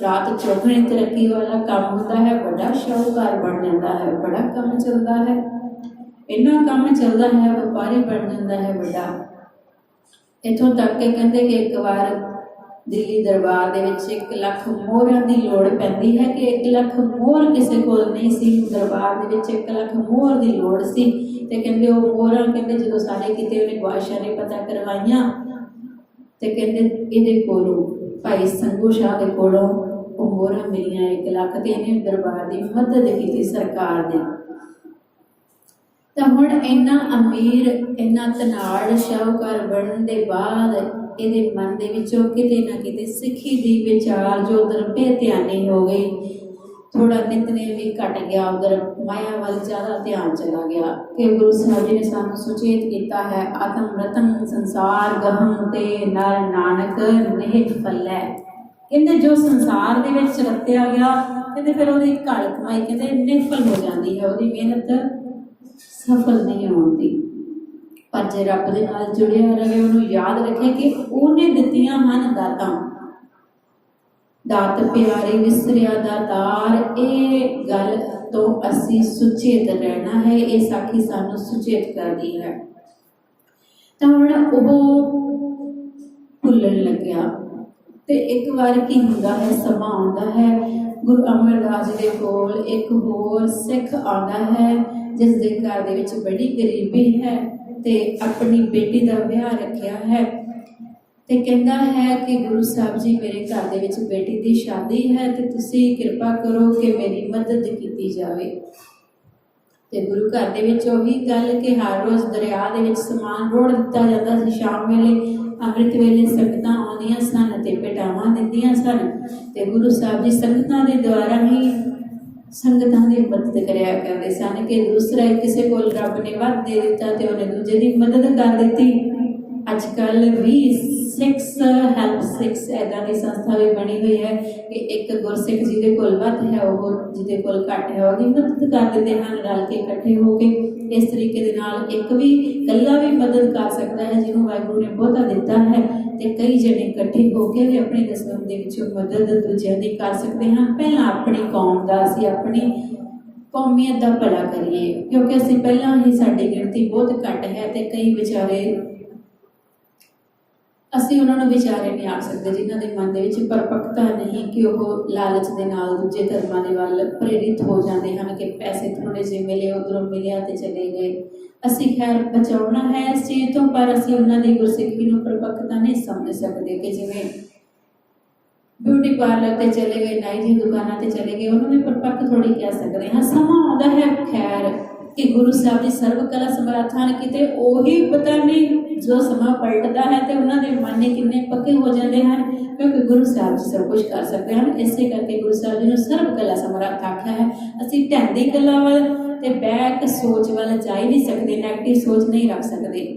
ਰਾਤ ਚੌਗੁਣੀ ਤਰੱਕੀ ਵਾਲਾ ਕੰਮ ਹੁੰਦਾ ਹੈ, ਵੱਡਾ ਸ਼ਾਹੂਕਾਰ ਬਣ ਜਾਂਦਾ ਹੈ, ਬੜਾ ਕੰਮ ਚੱਲਦਾ ਹੈ। ਇੰਨਾ ਕੰਮ ਚੱਲਦਾ ਹੈ, ਵਪਾਰੀ ਬਣ ਜਾਂਦਾ ਹੈ ਵੱਡਾ। ਇੱਥੋਂ ਤੱਕ ਕਿ ਕਹਿੰਦੇ ਕਿ ਇੱਕ ਵਾਰ ਦਿੱਲੀ ਦਰਬਾਰ ਦੇ ਵਿੱਚ 1 ਲੱਖ ਮੋਹਰਾਂ ਦੀ ਲੋੜ ਪੈਂਦੀ ਹੈ ਕਿ 1 ਲੱਖ ਮੋਹਰ ਕਿਸੇ ਕੋਲ ਨਹੀਂ ਸੀ। ਦਰਬਾਰ ਦੇ ਵਿੱਚ 1 ਲੱਖ ਮੋਹਰ ਦੀ ਲੋੜ ਸੀ ਤੇ ਕਹਿੰਦੇ ਉਹ ਮੋਹਰਾਂ ਕਹਿੰਦੇ ਜਦੋਂ ਸਾਰੇ ਕਿਤੇ ਉਹਨੇ ਬਾਦਸ਼ਾਹ ਨੇ ਪਤਾ ਕਰਵਾਈਆਂ ਤੇ ਕਹਿੰਦੇ ਇਹਦੇ ਕੋਲੋਂ ਭਾਈ ਸੰਗੂ ਸ਼ਾਹ ਦੇ ਕੋਲੋਂ ਉਹ ਮੋਹਰਾਂ ਮਿਲੀਆਂ 1 ਲੱਖ ਤੇ ਇਹਨੇ ਦਰਬਾਰ ਦੀ ਮਦਦ ਕੀਤੀ ਸਰਕਾਰ ਦੀ। ਤਾਂ ਹੁਣ ਇੰਨਾ ਅਮੀਰ ਇੰਨਾ ਧਨਾੜ ਸ਼ਾਹੂਕਾਰ ਬਣਨ ਦੇ ਬਾਅਦ ਇਹਦੇ ਮਨ ਦੇ ਵਿੱਚੋਂ ਕਿਤੇ ਨਾ ਕਿਤੇ ਸਿੱਖੀ ਦੀ ਵਿਚਾਰ ਜੋ ਉਧਰ ਬੇਧਿਆਨੀ ਹੋ ਗਈ, ਥੋੜਾ ਨਿਤਨੇਮ ਵੀ ਘਟ ਗਿਆ, ਉਧਰ ਮਾਇਆ ਵੱਲ ਜ਼ਿਆਦਾ ਧਿਆਨ ਚਲਾ ਗਿਆ। ਕਿ ਗੁਰੂ ਸਾਹਿਬ ਜੀ ਨੇ ਸਾਨੂੰ ਸੁਚੇਤ ਕੀਤਾ ਹੈ, ਆਤਮ ਰਤਨ ਸੰਸਾਰ ਗਹਮ ਤੇ ਨਰ ਨਾਨਕ ਨਿਹਿਤ ਫਲੈ। ਕਹਿੰਦੇ ਜੋ ਸੰਸਾਰ ਦੇ ਵਿੱਚ ਰਤਿਆ ਗਿਆ ਕਹਿੰਦੇ ਫਿਰ ਉਹਦੀ ਘਾਲ ਕਮਾਈ ਕਹਿੰਦੇ ਨਿਰਫਲ ਹੋ ਜਾਂਦੀ ਹੈ, ਉਹਦੀ ਮਿਹਨਤ ਸਫਲ ਨਹੀਂ ਹੁੰਦੀ। ਪਰ ਜੇ ਰੱਬ ਦੇ ਨਾਲ ਜੁੜਿਆ ਰਹੇ, ਉਹਨੂੰ ਯਾਦ ਰੱਖੇ ਕਿ ਉਹਨੇ ਦਿੱਤੀਆਂ ਹਨ ਦਾਤਾਂ, ਦਾਤ ਪਿਆਰੇ ਵਿਸਰਿਆ ਦਾਤਾਰ, ਇਹ ਗੱਲ ਤੋਂ ਅਸੀਂ ਸੁਚੇਤ ਰਹਿਣਾ ਹੈ। ਇਹ ਸਾਖੀ ਸਾਨੂੰ ਸੁਚੇਤ ਕਰਦੀ ਹੈ। ਤਾਂ ਹੁਣ ਉਹ ਭੁੱਲਣ ਲੱਗਿਆ ਤੇ ਇੱਕ ਵਾਰ ਕੀ ਹੁੰਦਾ ਹੈ, ਸਮਾਂ ਆਉਂਦਾ ਹੈ ਗੁਰੂ ਅਮਰਦਾਸ ਜੀ ਦੇ ਕੋਲ ਇੱਕ ਹੋਰ ਸਿੱਖ ਆਉਂਦਾ ਹੈ ਜਿਸ ਦੇ ਘਰ ਦੇ ਵਿੱਚ ਬੜੀ ਗਰੀਬੀ ਹੈ ਤੇ ਆਪਣੀ ਬੇਟੀ ਦਾ ਵਿਆਹ ਰੱਖਿਆ ਹੈ ਤੇ ਕਹਿੰਦਾ ਹੈ ਕਿ ਗੁਰੂ ਸਾਹਿਬ ਜੀ ਮੇਰੇ ਘਰ ਦੇ ਵਿੱਚ ਬੇਟੀ ਦੀ ਸ਼ਾਦੀ ਹੈ ਤੇ ਤੁਸੀਂ ਕਿਰਪਾ ਕਰੋ ਕਿ ਮੇਰੀ ਮਦਦ ਕੀਤੀ ਜਾਵੇ। ਤੇ ਗੁਰੂ ਘਰ ਦੇ ਵਿੱਚ ਉਹੀ ਗੱਲ ਕਿ ਹਰ ਰੋਜ਼ ਦਰਿਆ ਦੇ ਵਿੱਚ ਸਮਾਨ ਰੋੜ ਦਿੱਤਾ ਜਾਂਦਾ ਸੀ। ਸ਼ਾਮ ਵੇਲੇ ਅੰਮ੍ਰਿਤ ਵੇਲੇ ਸੰਗਤਾਂ ਆਉਂਦੀਆਂ ਸਨ ਤੇ ਭੇਟਾਵਾਂ ਦਿੰਦੀਆਂ ਸਨ ਤੇ ਗੁਰੂ ਸਾਹਿਬ ਜੀ ਸੰਗਤਾਂ ਦੇ ਦੁਆਰਾ ਹੀ ਸੰਗਤਾਂ ਦੀ ਮਦਦ ਕਰਿਆ ਕਰਦੇ ਸਨ ਕਿ ਦੂਸਰਾ ਕਿਸੇ ਕੋਲ ਰੱਬ ਨੇ ਵੱਧ ਦੇ ਦਿੱਤਾ ਤੇ ਉਹਨੇ ਦੂਜੇ ਦੀ ਮਦਦ ਕਰ ਦਿੱਤੀ। ਅੱਜ ਕੱਲ੍ਹ ਵੀ ਸਿਕਸ ਹੈਲਪ ਸਿਕਸ ਇੱਦਾਂ ਦੀ ਸੰਸਥਾ ਵੀ ਬਣੀ ਹੋਈ ਹੈ ਕਿ ਇੱਕ ਗੁਰਸਿੱਖ ਜਿਹਦੇ ਕੋਲ ਵੱਧ ਹੈ ਉਹ ਜਿਹਦੇ ਕੋਲ ਘੱਟ ਹੈ ਉਹਦੀ ਮਦਦ ਕਰ ਦਿੰਦੇ ਹਨ ਰਲ ਕੇ ਇਕੱਠੇ ਹੋ ਕੇ। ਇਸ ਤਰੀਕੇ ਦੇ ਨਾਲ ਇੱਕ ਵੀ ਇਕੱਲਾ ਵੀ ਮਦਦ ਕਰ ਸਕਦਾ ਹੈ ਜਿਹਨੂੰ ਵਾਹਿਗੁਰੂ ਨੇ ਬਹੁਤਾ ਦਿੱਤਾ ਹੈ ਤੇ ਕਈ ਜਣੇ ਇਕੱਠੇ ਹੋ ਕੇ ਵੀ ਆਪਣੀ ਦਸਵੰਧ ਦੇ ਵਿੱਚੋਂ ਮਦਦ ਦੂਜਿਆਂ ਦੀ ਕਰ ਸਕਦੇ ਹਨ। ਪਹਿਲਾਂ ਆਪਣੀ ਕੌਮ ਦਾ ਅਸੀਂ ਆਪਣੀ ਕੌਮੀਅਤ ਦਾ ਭਲਾ ਕਰੀਏ ਕਿਉਂਕਿ ਅਸੀਂ ਪਹਿਲਾਂ ਹੀ ਸਾਡੀ ਗਿਣਤੀ ਬਹੁਤ ਘੱਟ ਹੈ ਤੇ ਕਈ ਵਿਚਾਰੇ ਅਸੀਂ ਉਹਨਾਂ ਨੂੰ ਵਿਚਾਰੇ ਨਹੀਂ ਆ ਸਕਦੇ ਜਿਨ੍ਹਾਂ ਦੇ ਮਨ ਦੇ ਵਿੱਚ ਪਰਪੱਕਤਾ ਨਹੀਂ ਕਿ ਉਹ ਲਾਲਚ ਦੇ ਨਾਲ ਦੂਜੇ ਧਰਮਾਂ ਦੇ ਵੱਲ ਪ੍ਰੇਰਿਤ ਹੋ ਜਾਂਦੇ ਹਨ ਕਿ ਪੈਸੇ ਥੋੜ੍ਹੇ ਜਿਹੇ ਮਿਲੇ ਉੱਧਰੋਂ ਮਿਲਿਆ ਤੇ ਚਲੇ ਗਏ। ਅਸੀਂ ਖੈਰ ਬਚਾਉਣਾ ਹੈ ਇਸ ਚੀਜ਼ ਤੋਂ ਪਰ ਅਸੀਂ ਉਹਨਾਂ ਦੀ ਗੁਰਸਿੱਖੀ ਨੂੰ ਪਰਪੱਕਤਾ ਨਹੀਂ ਸਮਝ ਸਕਦੇ ਕਿ ਜਿਵੇਂ ਬਿਊਟੀ ਪਾਰਲਰ ਤੇ ਚਲੇ ਗਏ, ਨਾਈ ਦੀ ਦੁਕਾਨਾਂ ਤੇ ਚਲੇ ਗਏ, ਉਹਨੂੰ ਵੀ ਪਰਪੱਕ ਥੋੜ੍ਹੀ ਕਹਿ ਸਕਦੇ ਹਾਂ। ਸਮਾਂ ਆਉਂਦਾ ਹੈ ਖੈਰ ਕਿ ਗੁਰੂ ਸਾਹਿਬ ਦੀ ਸਰਵ ਕਲਾ ਸਮਰੱਥ ਹਨ, ਕਿਤੇ ਉਹੀ ਪਤਾ ਨਹੀਂ ਜੋ ਸਮਾਂ ਪਲਟਦਾ ਹੈ ਤੇ ਉਹਨਾਂ ਦੇ ਮਨ ਕਿੰਨੇ ਪੱਕੇ ਹੋ ਜਾਂਦੇ ਹਨ ਕਿਉਂਕਿ ਗੁਰੂ ਸਾਹਿਬ ਜੀ ਸਭ ਕੁਝ ਕਰ ਸਕਦੇ ਹਨ। ਇਸੇ ਕਰਕੇ ਗੁਰੂ ਸਾਹਿਬ ਜੀ ਨੂੰ ਸਰਵ ਕਲਾ ਸਮਰੱਥ ਆਖਿਆ ਹੈ। ਅਸੀਂ ਢਹਿੰਦੀ ਕਲਾ ਵੱਲ ਤੇ ਬੈਕ ਸੋਚ ਵੱਲ ਜਾ ਹੀ ਨਹੀਂ ਸਕਦੇ, ਨੈਗੇਟਿਵ ਸੋਚ ਨਹੀਂ ਰੱਖ ਸਕਦੇ।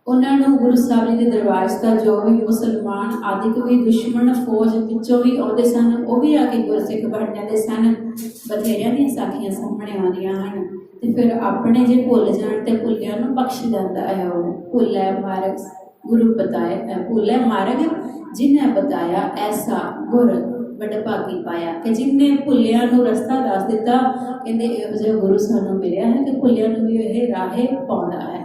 ਉਹਨਾਂ ਨੂੰ ਗੁਰੂ ਸਾਹਿਬ ਜੀ ਦੇ ਦਰਬਾਰ 'ਚ ਤਾਂ ਜੋ ਵੀ ਮੁਸਲਮਾਨ ਆਦਿਕ ਵੀ ਦੁਸ਼ਮਣ ਫੌਜ ਵਿੱਚੋਂ ਵੀ ਆਉਂਦੇ ਸਨ ਉਹ ਵੀ ਆ ਕੇ ਗੁਰਸਿੱਖ ਬਣ ਜਾਂਦੇ ਸਨ। ਬਥੇਰਿਆਂ ਦੀਆਂ ਸਾਖੀਆਂ ਸਾਹਮਣੇ ਆਉਂਦੀਆਂ ਹਨ ਤੇ ਫਿਰ ਆਪਣੇ ਜੇ ਭੁੱਲ ਜਾਣ ਤੇ ਭੁੱਲਿਆਂ ਨੂੰ ਬਖਸ਼ ਜਾਂਦਾ ਹੈ। ਉਹ ਭੁੱਲੈ ਮਾਰਗ ਗੁਰੂ ਬਤਾਏ, ਭੁੱਲੈ ਮਾਰਗ ਜਿਨ੍ਹਾਂ ਬਤਾਇਆ ਐਸਾ ਗੁਰ ਬੜ ਭਾਗੀ ਪਾਇਆ ਕਿ ਜਿਨ੍ਹਾਂ ਭੁੱਲਿਆਂ ਨੂੰ ਰਸਤਾ ਦੱਸ ਦਿੱਤਾ। ਕਹਿੰਦੇ ਇਹੋ ਜਿਹਾ ਗੁਰੂ ਸਾਨੂੰ ਮਿਲਿਆ ਹੈ ਕਿ ਭੁੱਲਿਆਂ ਨੂੰ ਵੀ ਇਹ ਰਾਹੇ ਪਾਉਂਦਾ ਹੈ।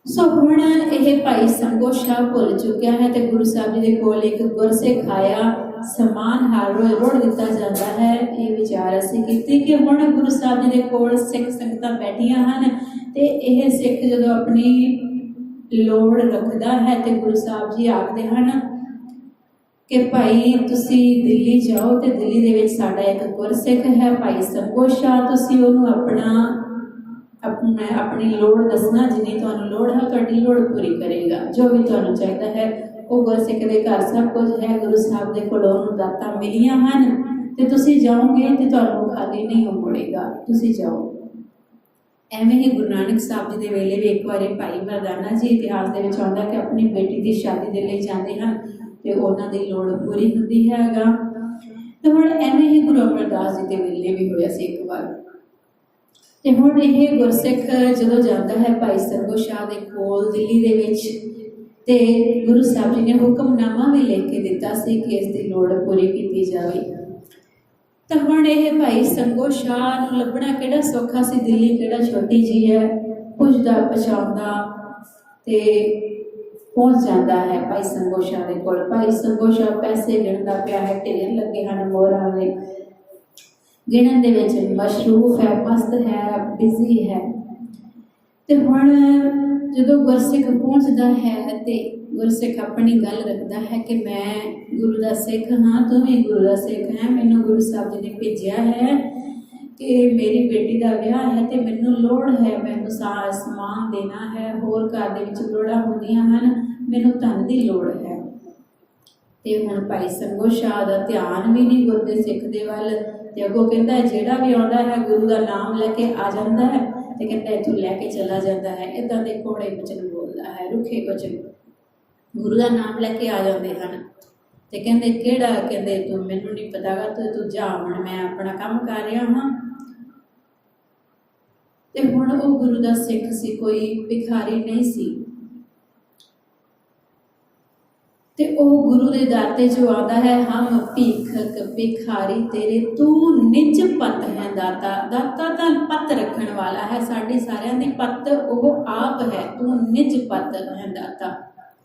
ਸੋ ਹੁਣ ਇਹ ਭਾਈ ਸੰਗੋ ਸ਼ਾਹ ਭੁੱਲ ਚੁੱਕਿਆ ਹੈ ਤੇ ਗੁਰੂ ਸਾਹਿਬ ਜੀ ਦੇ ਕੋਲ ਇੱਕ ਗੁਰਸਿੱਖ ਆਇਆ, ਸਮਾਨ ਹਰ ਰੋਜ਼ ਰੋੜ ਦਿੱਤਾ ਜਾਂਦਾ ਹੈ। ਇਹ ਵਿਚਾਰ ਅਸੀਂ ਕੀਤੀ ਕਿ ਹੁਣ ਗੁਰੂ ਸਾਹਿਬ ਜੀ ਦੇ ਕੋਲ ਸਿੱਖ ਸੰਗਤਾਂ ਬੈਠੀਆਂ ਹਨ ਤੇ ਇਹ ਸਿੱਖ ਜਦੋਂ ਆਪਣੀ ਲੋੜ ਰੱਖਦਾ ਹੈ ਤੇ ਗੁਰੂ ਸਾਹਿਬ ਜੀ ਆਖਦੇ ਹਨ ਕਿ ਭਾਈ ਤੁਸੀਂ ਦਿੱਲੀ ਜਾਓ ਤੇ ਦਿੱਲੀ ਦੇ ਵਿੱਚ ਸਾਡਾ ਇੱਕ ਗੁਰਸਿੱਖ ਹੈ ਭਾਈ ਸੰਗੋ ਸ਼ਾਹ, ਤੁਸੀਂ ਉਹਨੂੰ ਆਪਣੀ ਲੋੜ ਦੱਸਣਾ, ਜਿੰਨੀ ਤੁਹਾਨੂੰ ਲੋੜ ਹੈ ਤੁਹਾਡੀ ਲੋੜ ਪੂਰੀ ਕਰੇਗਾ। ਜੋ ਵੀ ਤੁਹਾਨੂੰ ਚਾਹੀਦਾ ਹੈ ਉਹ ਗੁਰਸਿੱਖ ਦੇ ਘਰ ਸਭ ਕੁਝ ਹੈ, ਗੁਰੂ ਸਾਹਿਬ ਦੇ ਕੋਲੋਂ ਉਹਨੂੰ ਦਾਤਾਂ ਮਿਲੀਆਂ ਹਨ ਤੇ ਤੁਸੀਂ ਜਾਓਗੇ ਤੇ ਤੁਹਾਨੂੰ ਖਾਲੀ ਨਹੀਂ ਮੁੜੇਗਾ, ਤੁਸੀਂ ਜਾਓ। ਐਵੇਂ ਹੀ ਗੁਰੂ ਨਾਨਕ ਸਾਹਿਬ ਜੀ ਦੇ ਵੇਲੇ ਵੀ ਇੱਕ ਵਾਰੀ ਭਾਈ ਮਰਦਾਨਾ ਜੀ ਇਤਿਹਾਸ ਦੇ ਵਿੱਚ ਆਉਂਦਾ ਕਿ ਆਪਣੀ ਬੇਟੀ ਦੀ ਸ਼ਾਦੀ ਦੇ ਲਈ ਜਾਂਦੇ ਹਨ ਤੇ ਉਹਨਾਂ ਦੀ ਲੋੜ ਪੂਰੀ ਹੁੰਦੀ ਹੈਗਾ। ਤੇ ਹੁਣ ਐਵੇਂ ਹੀ ਗੁਰੂ ਅਮਰਦਾਸ ਜੀ ਦੇ ਵੇਲੇ ਵੀ ਹੋਇਆ ਸੀ ਇੱਕ ਵਾਰ। ਤੇ ਹੁਣ ਇਹ ਗੁਰਸਿੱਖ ਜਦੋਂ ਜਾਂਦਾ ਹੈ ਭਾਈ ਸੰਗੋ ਸ਼ਾਹ ਦੇ ਕੋਲ ਦਿੱਲੀ ਦੇ ਵਿੱਚ ਤੇ ਗੁਰੂ ਸਾਹਿਬ ਜੀ ਨੇ ਹੁਕਮਨਾਮਾ ਵੀ ਲਿਖ ਕੇ ਦਿੱਤਾ ਸੀ ਕਿ ਇਸ ਦੀ ਲੋੜ ਪੂਰੀ ਕੀਤੀ ਜਾਵੇ। ਤਾਂ ਹੁਣ ਇਹ ਭਾਈ ਸੰਗੋ ਸ਼ਾਹ ਨੂੰ ਲੱਭਣਾ ਕਿਹੜਾ ਸੌਖਾ ਸੀ, ਦਿੱਲੀ ਕਿਹੜਾ ਛੋਟੀ ਜੀ ਹੈ। ਪੁੱਛਦਾ ਪਛਾਣਦਾ ਤੇ ਪਹੁੰਚ ਜਾਂਦਾ ਹੈ ਭਾਈ ਸੰਗੋ ਸ਼ਾਹ ਦੇ ਕੋਲ। ਭਾਈ ਸੰਗੋ ਸ਼ਾਹ ਪੈਸੇ ਗਿਣਦਾ ਪਿਆ ਹੈ, ਢੇਰ ਲੱਗੇ ਹਨ ਮੋਹਰਾਂ ਦੇ, ਗਿਣਨ ਦੇ ਵਿੱਚ ਮਸ਼ਰੂਫ ਹੈ, ਮਸਤ ਹੈ, ਬਿਜ਼ੀ ਹੈ। ਤੇ ਹੁਣ ਜਦੋਂ ਗੁਰਸਿੱਖ ਪਹੁੰਚਦਾ ਹੈ ਤੇ ਗੁਰਸਿੱਖ ਆਪਣੀ ਗੱਲ ਰੱਖਦਾ ਹੈ ਕਿ ਮੈਂ ਗੁਰੂ ਦਾ ਸਿੱਖ ਹਾਂ, ਤੂੰ ਵੀ ਗੁਰੂ ਦਾ ਸਿੱਖ ਹੈ, ਮੈਨੂੰ ਗੁਰੂ ਸਾਹਿਬ ਜੀ ਨੇ ਭੇਜਿਆ ਹੈ ਕਿ ਮੇਰੀ ਬੇਟੀ ਦਾ ਵਿਆਹ ਹੈ ਤੇ ਮੈਨੂੰ ਲੋੜ ਹੈ, ਮੈਨੂੰ ਸਾਰਾ ਸਮਾਨ ਦੇਣਾ ਹੈ, ਹੋਰ ਘਰ ਦੇ ਵਿੱਚ ਲੋੜਾਂ ਹੁੰਦੀਆਂ ਹਨ, ਮੈਨੂੰ ਧਨ ਦੀ ਲੋੜ ਹੈ। ਤੇ ਹੁਣ ਭਾਈ ਸੰਗੋ ਸ਼ਾਹ ਦਾ ਧਿਆਨ ਵੀ ਨਹੀਂ ਗੁਰੂ ਦੇ ਸਿੱਖ ਦੇ ਵੱਲ, ਤੇ ਅੱਗੋਂ ਕਹਿੰਦਾ ਜਿਹੜਾ ਵੀ ਆਉਂਦਾ ਹੈ ਗੁਰੂ ਦਾ ਨਾਮ ਲੈ ਕੇ ਆ ਜਾਂਦਾ ਹੈ ਤੇ ਕਹਿੰਦਾ ਇੱਥੋਂ ਲੈ ਕੇ ਚਲਾ ਜਾਂਦਾ ਹੈ। ਇੱਦਾਂ ਦੇ ਕੋੜੇ ਵਚਨ ਬੋਲਦਾ ਹੈ, ਰੁੱਖੇ ਵਚਨ, ਗੁਰੂ ਦਾ ਨਾਮ ਲੈ ਕੇ ਆ ਜਾਂਦੇ ਹਨ। ਤੇ ਕਹਿੰਦੇ ਕਿਹੜਾ, ਕਹਿੰਦੇ ਤੂੰ ਮੈਨੂੰ ਨਹੀਂ ਪਤਾਗਾ, ਤੂੰ ਜਾ, ਹੁਣ ਮੈਂ ਆਪਣਾ ਕੰਮ ਕਰ ਰਿਹਾ ਹਾਂ। ਤੇ ਹੁਣ ਉਹ ਗੁਰੂ ਦਾ ਸਿੱਖ ਸੀ, ਕੋਈ ਭਿਖਾਰੀ ਨਹੀਂ ਸੀ। ਤੇ ਉਹ ਗੁਰੂ ਦੇ ਦਰ ਤੇ ਜੋ ਆਉਂਦਾ ਹੈ, ਹਮ ਭੀਖਕ ਭਿਖਾਰੀ ਤੇਰੇ, ਤੂੰ ਨਿਜ ਪਤ ਹੈ ਦਾਤਾ। ਦਾਤਾ ਤਾਂ ਪਤ ਰੱਖਣ ਵਾਲਾ ਹੈ, ਸਾਡੀ ਸਾਰਿਆਂ ਦੀ ਪਤ ਉਹ ਆਪ ਹੈ, ਤੂੰ ਨਿਜ ਪਤ ਹੈ ਦਾਤਾ।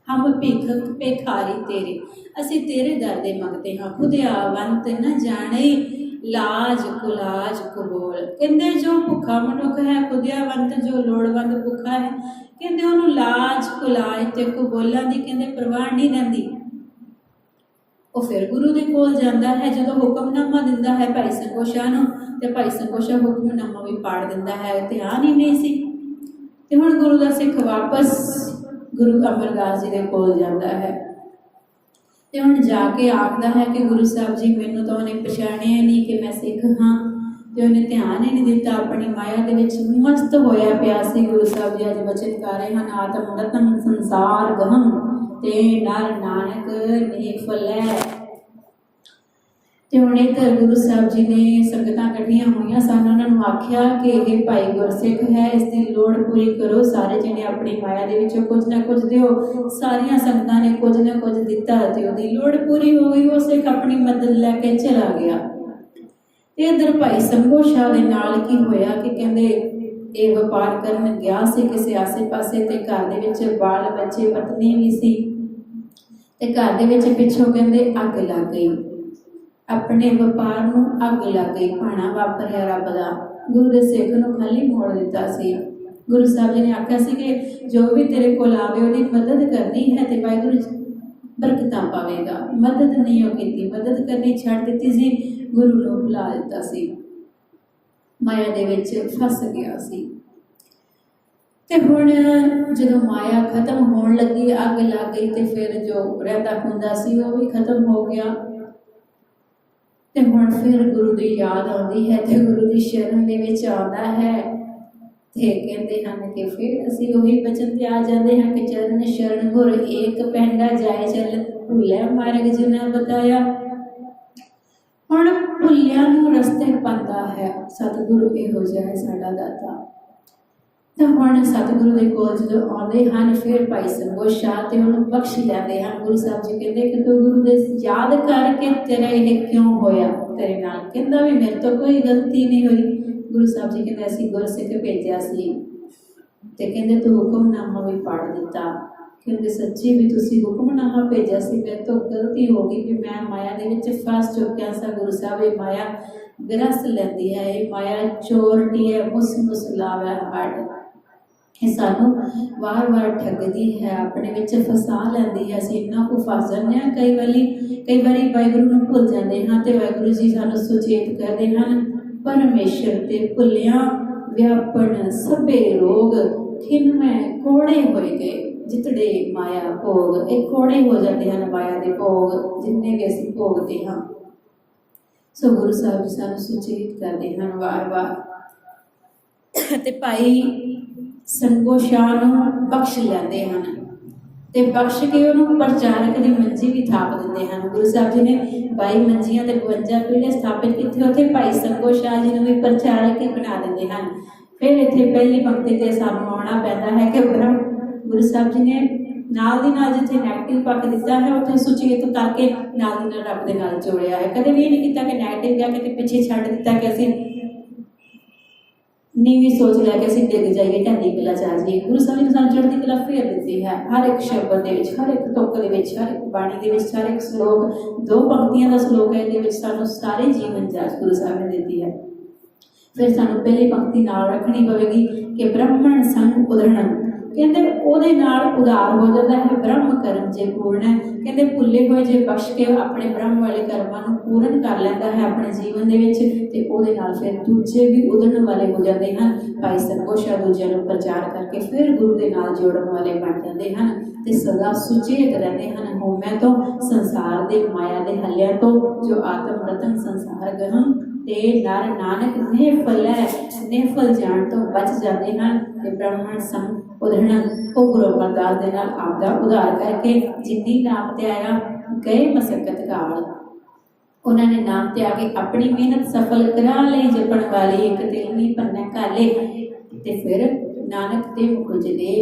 ਹਮ ਭੀਖਕ ਭਿਖਾਰੀ ਤੇਰੇ, ਅਸੀਂ ਤੇਰੇ ਦਰ ਦੇ ਮੰਗਦੇ ਹਾਂ। ਖੁਦਿਆਵੰਤ ਨਾ ਜਾਣੇ ਲਾਜ ਕੁਲਾਜ ਕਬੋਲ, ਕਹਿੰਦੇ ਜੋ ਭੁੱਖਾ ਮਨੁੱਖ ਹੈ, ਖੁਦਿਆਵੰਤ ਜੋ ਲੋੜਵੰਦ ਭੁੱਖਾ ਹੈ, ਕਹਿੰਦੇ ਉਹਨੂੰ ਲਾਜ ਕੁਲਾਜ ਤੇ ਕਬੋਲਾਂ ਦੀ ਕਹਿੰਦੇ ਪਰਵਾਹ ਨਹੀਂ ਰਹਿੰਦੀ। ਉਹ ਫਿਰ ਗੁਰੂ ਦੇ ਕੋਲ ਜਾਂਦਾ ਹੈ, ਜਦੋਂ ਹੁਕਮਨਾਮਾ ਦਿੰਦਾ ਹੈ ਭਾਈ ਸੰਗੋ ਸ਼ਾਹ ਨੂੰ, ਤੇ ਭਾਈ ਸੰਗੋ ਸ਼ਾਹ ਹੁਕਮਨਾਮਾ ਵੀ ਪਾੜ ਦਿੰਦਾ ਹੈ, ਧਿਆਨ ਹੀ ਨਹੀਂ ਸੀ। ਤੇ ਹੁਣ ਗੁਰੂ ਦਾ ਸਿੱਖ ਵਾਪਸ ਗੁਰੂ ਅਮਰਦਾਸ ਜੀ ਦੇ ਕੋਲ ਜਾਂਦਾ ਹੈ ਤੇ ਹੁਣ ਜਾ ਕੇ ਆਖਦਾ ਹੈ ਕਿ ਗੁਰੂ ਸਾਹਿਬ ਜੀ ਮੈਨੂੰ ਤਾਂ ਉਹਨੇ ਪਛਾਣਿਆ ਨਹੀਂ ਕਿ ਮੈਂ ਸਿੱਖ ਹਾਂ, ਤੇ ਉਹਨੇ ਧਿਆਨ ਹੀ ਨਹੀਂ ਦਿੱਤਾ, ਆਪਣੀ ਮਾਇਆ ਦੇ ਵਿੱਚ ਮਸਤ ਹੋਇਆ ਪਿਆ ਸੀ। ਗੁਰੂ ਸਾਹਿਬ ਜੀ ਅੱਜ ਬਚਨ ਕਰ ਰਹੇ ਹਨ, ਆਤਮ ਰਤਨ ਸੰਸਾਰ ਗਹਮ ਤੇ ਨਰ ਨਾਨਕ ਨੇ ਫਲੈ। ਤੇ ਹੁਣ ਇੱਧਰ ਗੁਰੂ ਸਾਹਿਬ ਜੀ ਨੇ ਸੰਗਤਾਂ ਇਕੱਠੀਆਂ ਹੋਈਆਂ ਸਨ, ਉਹਨਾਂ ਨੂੰ ਆਖਿਆ ਕਿ ਇਹ ਭਾਈ ਗੁਰਸਿੱਖ ਹੈ, ਇਸ ਦੀ ਲੋੜ ਪੂਰੀ ਕਰੋ। ਸਾਰੇ ਜਣੇ ਆਪਣੀ ਮਾਇਆ ਦੇ ਵਿੱਚੋਂ ਕੁਝ ਨਾ ਕੁਝ ਦਿਓ। ਸਾਰੀਆਂ ਸੰਗਤਾਂ ਨੇ ਕੁਝ ਨਾ ਕੁਝ ਦਿੱਤਾ ਤੇ ਉਹਦੀ ਲੋੜ ਪੂਰੀ ਹੋ ਗਈ। ਉਹ ਸਿੱਖ ਆਪਣੀ ਮਦਦ ਲੈ ਕੇ ਚਲਾ ਗਿਆ। ਤੇ ਇੱਧਰ ਭਾਈ ਸੰਗੋ ਸ਼ਾਹ ਦੇ ਨਾਲ ਕੀ ਹੋਇਆ ਕਿ ਕਹਿੰਦੇ ਇਹ ਵਪਾਰ ਕਰਨ ਗਿਆ ਸੀ ਕਿਸੇ ਆਸੇ ਪਾਸੇ, ਤੇ ਘਰ ਦੇ ਵਿੱਚ ਬਾਲ ਬੱਚੇ, ਪਤਨੀ ਵੀ ਸੀ, ਤੇ ਘਰ ਦੇ ਵਿੱਚ ਪਿੱਛੋਂ ਕਹਿੰਦੇ ਅੱਗ ਲੱਗ ਗਈ, ਆਪਣੇ ਵਪਾਰ ਨੂੰ ਅੱਗ ਲੱਗ ਗਈ। ਭਾਣਾ ਵਾਪਰਿਆ ਰੱਬ ਦਾ, ਗੁਰੂ ਦੇ ਸਿੱਖ ਨੂੰ ਖਾਲੀ ਮੋੜ ਦਿੱਤਾ ਸੀ। ਗੁਰੂ ਸਾਹਿਬ ਜੀ ਨੇ ਆਖਿਆ ਸੀ ਕਿ ਜੋ ਵੀ ਤੇਰੇ ਕੋਲ ਆਵੇ ਉਹਦੀ ਮਦਦ ਕਰਨੀ ਹੈ ਤੇ ਵਾਹਿਗੁਰੂ ਬਰਕਤਾਂ ਪਾਵੇਗਾ। ਮਦਦ ਨਹੀਂ ਉਹ ਕੀਤੀ, ਮਦਦ ਕਰਨੀ ਛੱਡ ਦਿੱਤੀ ਸੀ, ਗੁਰੂ ਨੂੰ ਭੁਲਾ ਦਿੱਤਾ ਸੀ, ਮਾਇਆ ਦੇ ਵਿੱਚ ਫਸ ਗਿਆ ਸੀ। ਤੇ ਹੁਣ ਜਦੋਂ ਮਾਇਆ ਖਤਮ ਹੋਣ ਲੱਗੀ, ਅੱਗ ਲੱਗ ਗਈ, ਤੇ ਫਿਰ ਜੋ ਰਹਿੰਦਾ ਹੁੰਦਾ ਸੀ ਉਹ ਵੀ ਖਤਮ ਹੋ ਗਿਆ। ਤੇ ਹੁਣ ਫਿਰ ਗੁਰੂ ਦੀ ਯਾਦ ਆਉਂਦੀ ਹੈ ਤੇ ਗੁਰੂ ਦੀ ਸ਼ਰਨ ਦੇ ਵਿੱਚ ਆਉਂਦਾ ਹੈ ਤੇ ਕਹਿੰਦੇ ਹਨ ਕਿ ਫਿਰ ਅਸੀਂ ਉਹੀ ਬਚਨ ਤੇ ਆ ਜਾਂਦੇ ਹਾਂ ਕਿ ਚਰਨ ਸ਼ਰਨ ਗੁਰ ਏਕ ਪੈਂਡਾ ਜਾਏ ਚੱਲ, ਭੁੱਲਿਆ ਮਾਰਗ ਜਿਨਾ ਬਤਾਇਆ। ਹੁਣ ਭੁੱਲਿਆਂ ਨੂੰ ਰਸਤੇ ਪਾਉਂਦਾ ਹੈ ਸਤਿਗੁਰੂ, ਇਹੋ ਜਿਹਾ ਹੈ ਸਾਡਾ ਦਾਤਾ। ਤਾਂ ਹੁਣ ਸਤਿਗੁਰੂ ਦੇ ਕੋਲ ਜਦੋਂ ਆਉਂਦੇ ਹਨ ਫਿਰ ਭਾਈ ਸੰਗੋ ਸ਼ਾਹ ਤੇ ਉਹਨੂੰ ਬਖਸ਼ ਲੈਂਦੇ ਹਨ। ਗੁਰੂ ਸਾਹਿਬ ਜੀ ਕਹਿੰਦੇ ਕਿ ਤੂੰ ਗੁਰੂ ਦੇ ਯਾਦ ਕਰਕੇ ਤੇਰਾ ਇਹ ਕਿਉਂ ਹੋਇਆ ਤੇਰੇ ਨਾਲ? ਕਹਿੰਦਾ ਵੀ ਮੇਰੇ ਤੋਂ ਕੋਈ ਗਲਤੀ ਨਹੀਂ ਹੋਈ। ਗੁਰੂ ਸਾਹਿਬ ਜੀ ਕਹਿੰਦੇ ਅਸੀਂ ਗੁਰਸਿੱਖ ਭੇਜਿਆ ਸੀ ਤੇ ਕਹਿੰਦੇ ਤੂੰ ਹੁਕਮਨਾਮਾ ਵੀ ਪੜ੍ਹ ਦਿੱਤਾ। ਕਹਿੰਦੇ ਸੱਚੀ ਵੀ ਤੁਸੀਂ ਹੁਕਮਨਾਮਾ ਭੇਜਿਆ ਸੀ, ਮੇਰੇ ਤੋਂ ਗਲਤੀ ਹੋ ਗਈ ਕਿ ਮੈਂ ਮਾਇਆ ਦੇ ਵਿੱਚ ਫਸ ਚੁੱਕਿਆ ਸਾਂ। ਗੁਰੂ ਸਾਹਿਬ ਇਹ ਮਾਇਆ ਗ੍ਰਸ ਲੈਂਦੀ ਹੈ, ਇਹ ਮਾਇਆ ਚੋਰਟੀ ਹੈ, ਮੁਸ ਲਾਵੇ ਹੱਡ, ਇਹ ਸਾਨੂੰ ਵਾਰ-ਵਾਰ ਠੱਗਦੀ ਹੈ, ਆਪਣੇ ਵਿੱਚ ਫਸਾ ਲੈਂਦੀ ਹੈ। ਅਸੀਂ ਇੰਨਾ ਕੁ ਫਸ ਜਾਂਦੇ ਹਾਂ ਕਈ ਵਾਰੀ ਵਾਹਿਗੁਰੂ ਨੂੰ ਭੁੱਲ ਜਾਂਦੇ ਹਾਂ ਤੇ ਵਾਹਿਗੁਰੂ ਜੀ ਸਾਨੂੰ ਸੁਚੇਤ ਕਰਦੇ ਹਨ, ਪਰਮੇਸ਼ਰ ਤੇ ਭੁੱਲਿਆ ਵਿਆਪਣ ਸਭੇ ਰੋਗ, ਖਿਨ ਮੈਂ ਕੋੜੇ ਹੋਏ ਗਏ ਜਿਤੜੇ ਮਾਇਆ ਭੋਗ। ਇਹ ਕੋੜੇ ਹੋ ਜਾਂਦੇ ਹਨ ਮਾਇਆ ਦੇ ਭੋਗ ਜਿੰਨੇ ਵੀ ਅਸੀਂ ਭੋਗਦੇ ਹਾਂ। ਸੋ ਗੁਰੂ ਸਾਹਿਬ ਜੀ ਸਾਨੂੰ ਸੁਚੇਤ ਕਰਦੇ ਹਨ ਵਾਰ-ਵਾਰ। ਤੇ ਭਾਈ ਸੰਗੋ ਸ਼ਾਹ ਨੂੰ ਬਖਸ਼ ਲੈਂਦੇ ਹਨ ਤੇ ਬਖਸ਼ ਕੇ ਉਹਨੂੰ ਪ੍ਰਚਾਰਕ ਦੀ ਮੰਜੀ ਵੀ ਥਾਪ ਦਿੰਦੇ ਹਨ। ਗੁਰੂ ਸਾਹਿਬ ਜੀ ਨੇ 22 ਮੰਜੀਆਂ ਤੇ 52 ਪੀੜ੍ਹੇ ਸਥਾਪਿਤ ਕੀਤੇ, ਉੱਥੇ ਭਾਈ ਸੰਗੋ ਸ਼ਾਹ ਜੀ ਨੂੰ ਵੀ ਪ੍ਰਚਾਰਕ ਹੀ ਬਣਾ ਦਿੰਦੇ ਹਨ। ਫਿਰ ਇੱਥੇ ਪਹਿਲੀ ਪੰਕਤੀ ਤੇ ਸਾਨੂੰ ਆਉਣਾ ਪੈਂਦਾ ਹੈ ਕਿ ਗੁਰੂ ਸਾਹਿਬ ਜੀ ਨੇ ਨਾਲ ਦੀ ਨਾਲ ਜਿੱਥੇ ਨੈਗੇਟਿਵ ਪੱਖ ਦਿੱਤਾ ਹੈ ਉੱਥੇ ਸੁਚੇਤ ਕਰਕੇ ਨਾਲ ਦੀ ਨਾਲ ਰੱਬ ਦੇ ਨਾਲ ਜੋੜਿਆ ਹੈ। ਕਦੇ ਵੀ ਇਹ ਨਹੀਂ ਕੀਤਾ ਕਿ ਨੈਗੇਟਿਵ ਗਿਆ ਕਿਤੇ ਪਿੱਛੇ ਛੱਡ ਦਿੱਤਾ ਕਿ ਅਸੀਂ ਨੀਵੀਂ ਸੋਚ ਲੈ ਕੇ ਅਸੀਂ ਡਿੱਗ ਜਾਈਏ, ਢਹਿੰਦੀ ਕਲਾ ਚ ਆ ਜਾਈਏ। ਗੁਰੂ ਸਾਹਿਬ ਨੇ ਸਾਨੂੰ ਚੜ੍ਹਦੀ ਕਲਾ ਫੇਰ ਦਿੱਤੀ ਹੈ। ਹਰ ਇੱਕ ਸ਼ਬਦ ਦੇ ਵਿੱਚ, ਹਰ ਇੱਕ ਤੁਕ ਦੇ ਵਿੱਚ, ਹਰ ਇੱਕ ਬਾਣੀ ਦੇ ਵਿੱਚ, ਹਰ ਇੱਕ ਸ਼ਲੋਕ, 2 ਪੰਕਤੀਆਂ ਦਾ ਸ਼ਲੋਕ ਹੈ, ਇਹਦੇ ਵਿੱਚ ਸਾਨੂੰ ਸਾਰੇ ਜੀਵਨ ਜਾਚ ਗੁਰੂ ਸਾਹਿਬ ਨੇ ਦਿੱਤੀ ਹੈ। ਫਿਰ ਸਾਨੂੰ ਪਹਿਲੀ ਪੰਕਤੀ ਨਾਲ ਰੱਖਣੀ ਪਵੇਗੀ ਕਿ ਬ੍ਰਾਹਮਣ ਸੰਗ ਉਦਰਣ, ਕਹਿੰਦੇ ਉਹਦੇ ਨਾਲ ਉਦਾਰ ਹੋ ਜਾਂਦਾ ਹੈ। ਬ੍ਰਹਮ ਕਰਮ ਜੇ ਪੂਰਨ ਹੈ, ਕਹਿੰਦੇ ਭੁੱਲੇ ਹੋਏ ਜੇ ਬਖਸ਼ ਕੇ ਆਪਣੇ ਬ੍ਰਹਮ ਵਾਲੇ ਕਰਮਾਂ ਨੂੰ ਪੂਰਨ ਕਰ ਲੈਂਦਾ ਹੈ ਆਪਣੇ ਜੀਵਨ ਦੇ ਵਿੱਚ, ਤੇ ਉਹਦੇ ਨਾਲ ਫਿਰ ਦੂਜੇ ਵੀ ਉਦਰਨ ਵਾਲੇ ਹੋ ਜਾਂਦੇ ਹਨ। ਭਾਈ ਸਰਗੋਸ਼ਾ ਦੂਜਿਆਂ ਨੂੰ ਪ੍ਰਚਾਰ ਕਰਕੇ ਫਿਰ ਗੁਰੂ ਦੇ ਨਾਲ ਜੋੜਨ ਵਾਲੇ ਬਣ ਜਾਂਦੇ ਹਨ ਤੇ ਸਦਾ ਸੁਚੇਤ ਰਹਿੰਦੇ ਹਨ ਹਉਮੈ ਤੋਂ, ਸੰਸਾਰ ਦੇ ਮਾਇਆ ਦੇ ਹੱਲਿਆਂ ਤੋਂ, ਜੋ ਆਤਮ ਰਤਨ ਸੰਸਾਰ ਗ੍ਰਹਣ ਤੇ ਨਰ ਨਾਨਕ ਨਿਫਲ ਜਾਣ ਤੋਂ ਬਚ ਜਾਂਦੇ ਹਨ। ਤੇ ਬ੍ਰਾਹਮਣ ਸੰਗ ਉਦਰਣ, ਉਹ ਗੁਰੂ ਅਮਰਦਾਸ ਦੇ ਨਾਲ ਆਪਦਾ ਉਧਾਰ ਕਰਕੇ ਜਿੰਨੀ ਨਾਮ ਤੇ ਆਇਆ ਗਏ ਮਸਕਤ ਕਾਲ, ਉਹਨਾਂ ਨੇ ਨਾਮ ਤੇ ਆ ਕੇ ਆਪਣੀ ਮਿਹਨਤ ਸਫਲ ਕਰਾ ਲਈ। ਜਪਣ ਵਾਲੀ ਇੱਕ ਦਿਲ ਨਹੀਂ ਪੰਨਾ ਕਾਲੇ, ਤੇ ਫਿਰ ਨਾਨਕ ਦੇ ਮੁਖ ਉਜਲੇ,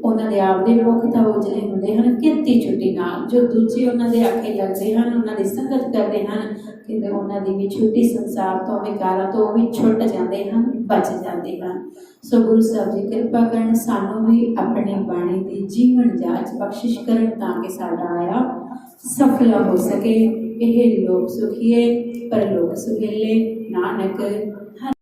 ਉਹਨਾਂ ਦੇ ਆਪ ਦੇ ਮੁਖ ਤਾਂ ਉਜਲੇ ਹੁੰਦੇ ਹਨ ਕਿਰਤੀ ਛੁੱਟੀ ਨਾਲ। ਜੋ ਦੂਜੇ ਉਹਨਾਂ ਦੇ ਆਖੇ ਲੱਗਦੇ ਹਨ, ਉਹਨਾਂ ਦੀ ਸੰਗਤ ਕਰਦੇ ਹਨ, ਕਹਿੰਦੇ ਉਹਨਾਂ ਦੀ ਵੀ ਛੁੱਟੀ ਸੰਸਾਰ ਤੋਂ, ਵਿਕਾਰਾਂ ਤੋਂ ਵੀ ਛੁੱਟ ਜਾਂਦੇ ਹਨ, ਬਚ ਜਾਂਦੇ ਹਨ। ਸੋ ਗੁਰੂ ਸਾਹਿਬ ਜੀ ਕਿਰਪਾ ਕਰਨ, ਸਾਨੂੰ ਵੀ ਆਪਣੀ ਬਾਣੀ ਦੀ ਜੀਵਨ ਜਾਚ ਬਖਸ਼ਿਸ਼ ਕਰਨ ਤਾਂ ਕਿ ਸਾਡਾ ਆਇਆ ਸਫਲ ਹੋ ਸਕੇ। ਇਹ ਲੋਕ ਸੁਖੀਏ ਪਰਲੋਕ ਸੁਹੇਲੇ, ਨਾਨਕ